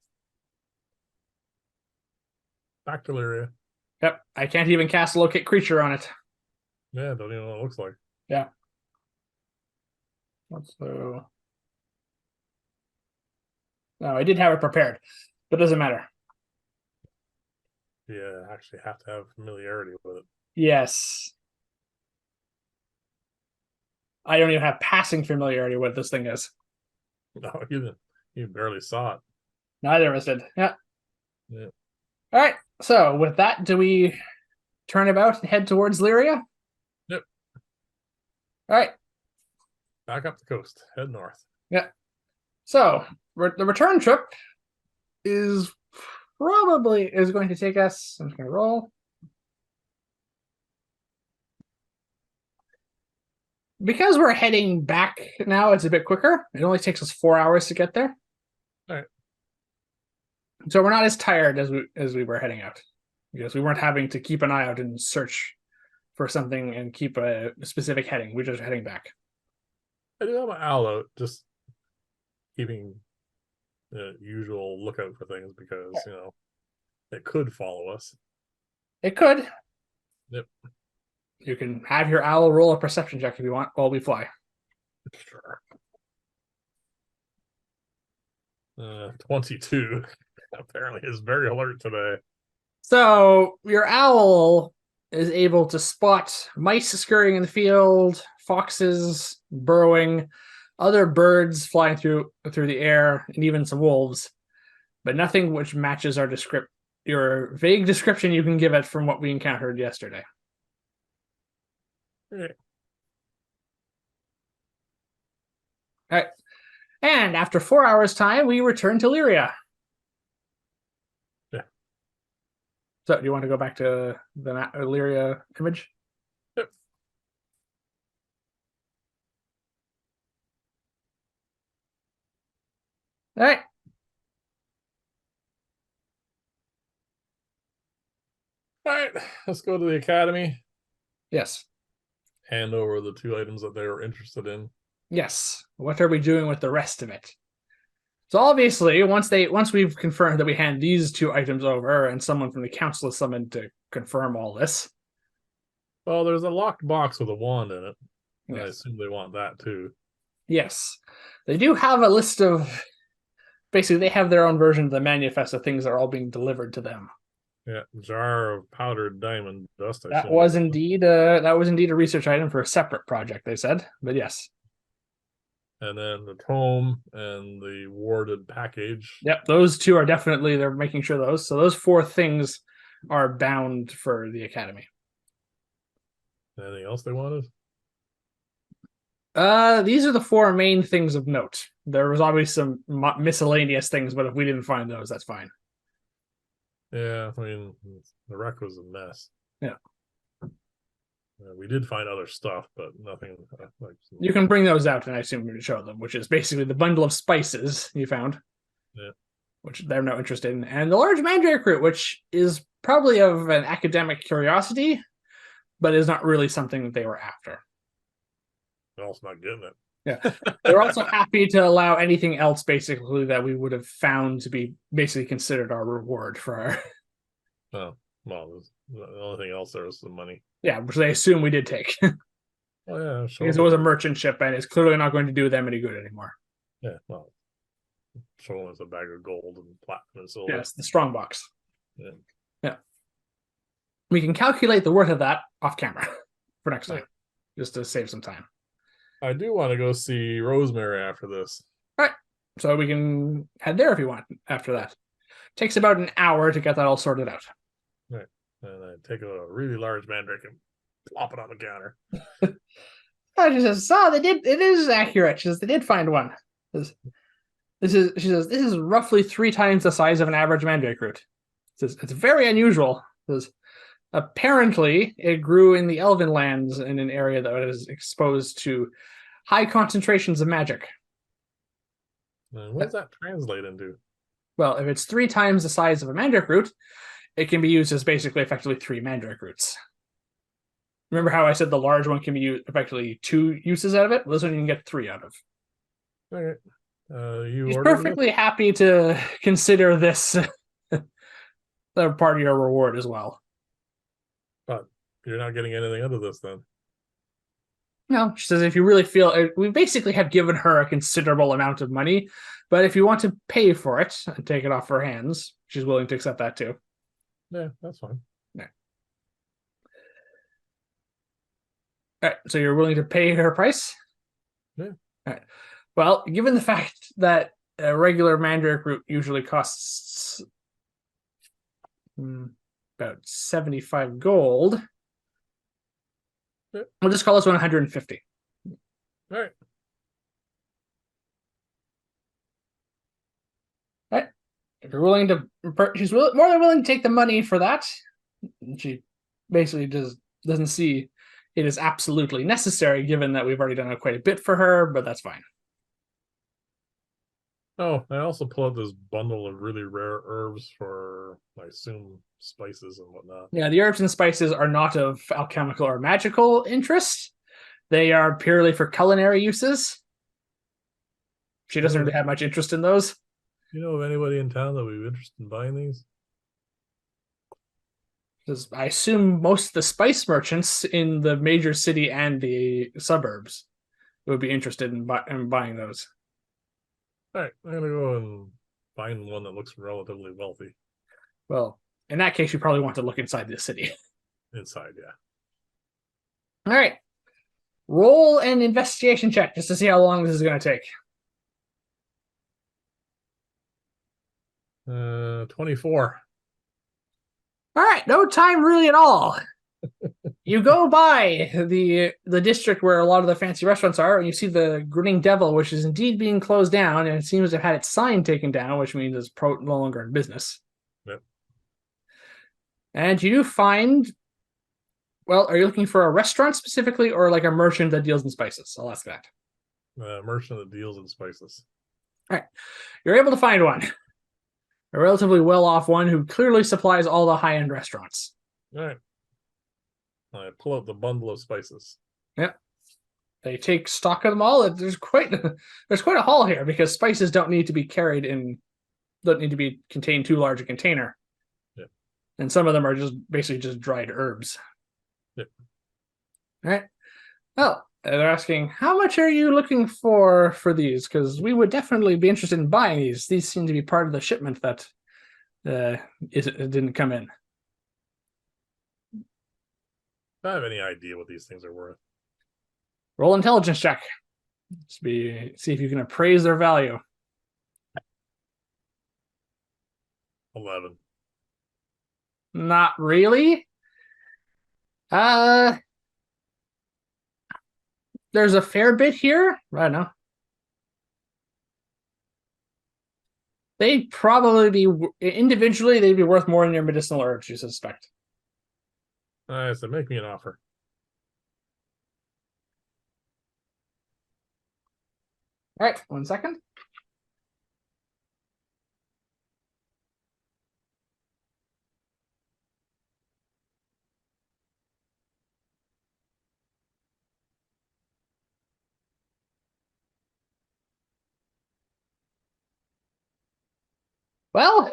Speaker 2: Back to Lyria.
Speaker 1: Yep. I can't even cast locate creature on it.
Speaker 2: Yeah, don't even know what it looks like.
Speaker 1: Yeah. So. No, I did have it prepared, but it doesn't matter.
Speaker 2: Yeah, actually have to have familiarity with it.
Speaker 1: Yes. I don't even have passing familiarity with what this thing is.
Speaker 2: No, you barely saw it.
Speaker 1: Neither of us did. Yeah.
Speaker 2: Yeah.
Speaker 1: All right. So with that, do we turn about and head towards Lyria?
Speaker 2: Yep.
Speaker 1: All right.
Speaker 2: Back up the coast. Head north.
Speaker 1: Yeah. So the return trip is going to take us. I'm just going to roll. Because we're heading back now, it's a bit quicker. It only takes us 4 hours to get there.
Speaker 2: All right.
Speaker 1: So we're not as tired as we were heading out. Because we weren't having to keep an eye out and search for something and keep a specific heading. We're just heading back.
Speaker 2: I do have my owl out, just keeping the usual lookout for things because, it could follow us.
Speaker 1: It could.
Speaker 2: Yep.
Speaker 1: You can have your owl roll a perception check if you want while we fly.
Speaker 2: Sure. 22 apparently is very alert today.
Speaker 1: So your owl is able to spot mice scurrying in the field, foxes burrowing, other birds flying through the air, and even some wolves, but nothing which matches your vague description you can give it from what we encountered yesterday.
Speaker 2: Okay.
Speaker 1: All right. And after 4 hours' time, we return to Lyria.
Speaker 2: Yeah.
Speaker 1: So, do you want to go back to the Lyria image?
Speaker 2: Yep.
Speaker 1: All right.
Speaker 2: All right. Let's go to the academy.
Speaker 1: Yes.
Speaker 2: Hand over the 2 items that they were interested in.
Speaker 1: Yes. What are we doing with the rest of it? So obviously, once we've confirmed that we hand these 2 items over, and someone from the council is summoned to confirm all this.
Speaker 2: Well, there's a locked box with a wand in it.
Speaker 1: Yes.
Speaker 2: I assume they want that too.
Speaker 1: Yes. They do have a list of basically they have their own version of the manifest of things that are all being delivered to them.
Speaker 2: Yeah, jar of powdered diamond dust.
Speaker 1: That was indeed a research item for a separate project, they said. But yes.
Speaker 2: And then the tome and the warded package.
Speaker 1: Yep, those 2 are definitely they're making sure those. So those 4 things are bound for the academy.
Speaker 2: Anything else they wanted?
Speaker 1: These are the 4 main things of note. There was obviously some miscellaneous things, but if we didn't find those, that's fine.
Speaker 2: Yeah, I mean, the wreck was a mess.
Speaker 1: Yeah.
Speaker 2: We did find other stuff, but nothing like.
Speaker 1: You can bring those out, and I assume to show them, which is basically the bundle of spices you found.
Speaker 2: Yeah.
Speaker 1: Which they're not interested in, and the large mandrake root, which is probably of an academic curiosity, but is not really something that they were after.
Speaker 2: They're also not getting it.
Speaker 1: Yeah. They're also happy to allow anything else, basically, that we would have found to be basically considered our reward for our.
Speaker 2: Oh, well, the only thing else there was some money.
Speaker 1: Yeah, which they assume we did take.
Speaker 2: Oh, yeah. Sure.
Speaker 1: Because it was a merchant ship, and it's clearly not going to do them any good anymore.
Speaker 2: Yeah, well, show them as a bag of gold and platinum and silver.
Speaker 1: Yes, the strong box.
Speaker 2: Yeah.
Speaker 1: We can calculate the worth of that off camera for next time, just to save some time.
Speaker 2: I do want to go see Rosemary after this.
Speaker 1: All right. So we can head there if you want after that. Takes about an hour to get that all sorted out.
Speaker 2: Right. And I take a really large mandrake and plop it on the counter.
Speaker 1: She says, it is accurate. She says, they did find one. She says, this is roughly 3 times the size of an average mandrake root. Says, it's very unusual. Says, apparently, it grew in the Elven lands in an area that is exposed to high concentrations of magic.
Speaker 2: And what does that translate into?
Speaker 1: Well, if it's 3 times the size of a mandrake root, it can be used as basically effectively 3 mandrake roots. Remember how I said the large one can be used effectively 2 uses out of it? Well, this one you can get 3 out of.
Speaker 2: Okay. You
Speaker 1: He's
Speaker 2: ordered this?
Speaker 1: perfectly happy to consider this part of your reward as well.
Speaker 2: But you're not getting anything out of this then.
Speaker 1: No, she says if you really feel, we basically have given her a considerable amount of money, but if you want to pay for it and take it off her hands, she's willing to accept that too.
Speaker 2: Yeah, that's fine.
Speaker 1: Yeah. All right, so you're willing to pay her price?
Speaker 2: Yeah.
Speaker 1: All right. Well, given the fact that a regular mandrake root usually costs about 75 gold,
Speaker 2: Yeah.
Speaker 1: we'll just call this one 150.
Speaker 2: All right.
Speaker 1: All right. If you're willing to, she's more than willing to take the money for that. She basically just doesn't see it is absolutely necessary, given that we've already done quite a bit for her, but that's fine.
Speaker 2: Oh, I also pulled out this bundle of really rare herbs for, I assume, spices and whatnot.
Speaker 1: Yeah, the herbs and spices are not of alchemical or magical interest. They are purely for culinary uses. She doesn't really have much interest in those.
Speaker 2: You know of anybody in town that would be interested in buying these?
Speaker 1: Because I assume most of the spice merchants in the major city and the suburbs would be interested in buying those.
Speaker 2: All right, I'm gonna go and find one that looks relatively wealthy.
Speaker 1: Well, in that case, you probably want to look inside the city.
Speaker 2: Inside, yeah.
Speaker 1: All right. Roll an investigation check just to see how long this is going to take.
Speaker 2: 24.
Speaker 1: All right, no time really at all. You go by the district where a lot of the fancy restaurants are, and you see the Grinning Devil, which is indeed being closed down, and it seems to have had its sign taken down, which means it's no longer in business.
Speaker 2: Yep.
Speaker 1: And you do find, well, are you looking for a restaurant specifically, or like a merchant that deals in spices? I'll ask that.
Speaker 2: Merchant that deals in spices.
Speaker 1: All right, you're able to find one. A relatively well-off one who clearly supplies all the high-end restaurants.
Speaker 2: All right. I pull out the bundle of spices.
Speaker 1: Yep. They take stock of them all. There's quite a haul here because spices don't need to be don't need to be contained too large a container.
Speaker 2: Yep.
Speaker 1: And some of them are just basically just dried herbs.
Speaker 2: Yep.
Speaker 1: All right. Well, they're asking, how much are you looking for these? Because we would definitely be interested in buying these. These seem to be part of the shipment that it didn't come in.
Speaker 2: I have any idea what these things are worth.
Speaker 1: Roll intelligence check. See if you can appraise their value.
Speaker 2: 11.
Speaker 1: Not really. There's a fair bit here. I don't know. They'd probably be individually. They'd be worth more than your medicinal herbs, you suspect.
Speaker 2: So make me an offer.
Speaker 1: All right, 1 second. Well,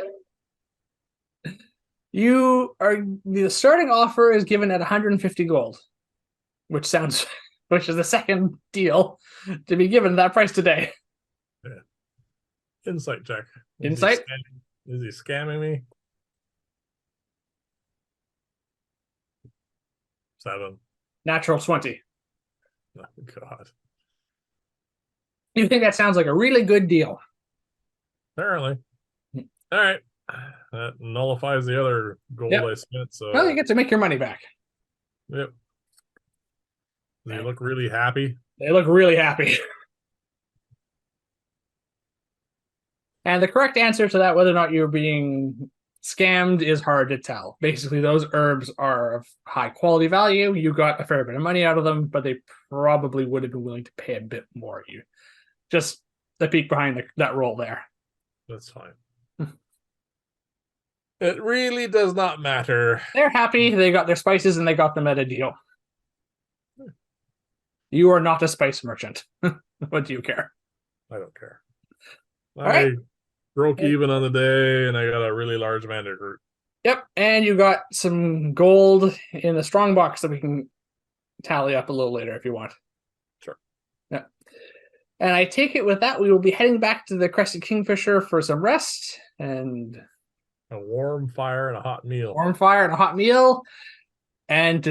Speaker 1: the starting offer is given at 150 gold, which is the second deal to be given that price today.
Speaker 2: Yeah. Insight check.
Speaker 1: Insight?
Speaker 2: Is he scamming me? 7.
Speaker 1: Natural 20.
Speaker 2: Oh, God.
Speaker 1: You think that sounds like a really good deal?
Speaker 2: Apparently. All right. That nullifies the other gold I spent. So
Speaker 1: well, you get to make your money back.
Speaker 2: Yep. They look really happy.
Speaker 1: They look really happy. And the correct answer to that, whether or not you're being scammed, is hard to tell. Basically, those herbs are of high quality value. You got a fair bit of money out of them, but they probably would have been willing to pay a bit more. You just the peek behind that roll there.
Speaker 2: That's fine. It really does not matter.
Speaker 1: They're happy. They got their spices and they got them at a deal. You are not a spice merchant. What do you care?
Speaker 2: I don't care.
Speaker 1: All right.
Speaker 2: I broke even on the day, and I got a really large mandate root.
Speaker 1: Yep. And you got some gold in the strong box that we can tally up a little later if you want.
Speaker 2: Sure.
Speaker 1: Yeah. And I take it with that, we will be heading back to the Crested Kingfisher for some rest and
Speaker 2: A warm fire and a hot meal.
Speaker 1: warm fire and a hot meal. And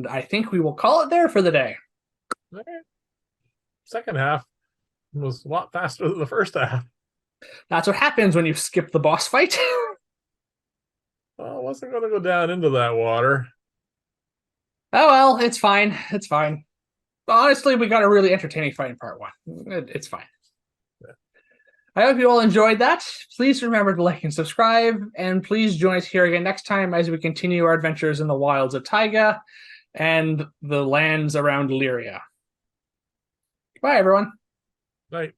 Speaker 1: I think we will call it there for the day.
Speaker 2: Second half was a lot faster than the first half.
Speaker 1: That's what happens when you skip the boss fight.
Speaker 2: Well, I wasn't going to go down into that water.
Speaker 1: Oh well, it's fine. It's fine. Honestly, we got a really entertaining fight in part one. It's fine.
Speaker 2: Yeah.
Speaker 1: I hope you all enjoyed that. Please remember to like and subscribe, and please join us here again next time as we continue our adventures in the wilds of Taiga and the lands around Lyria. Bye, everyone.
Speaker 2: Night.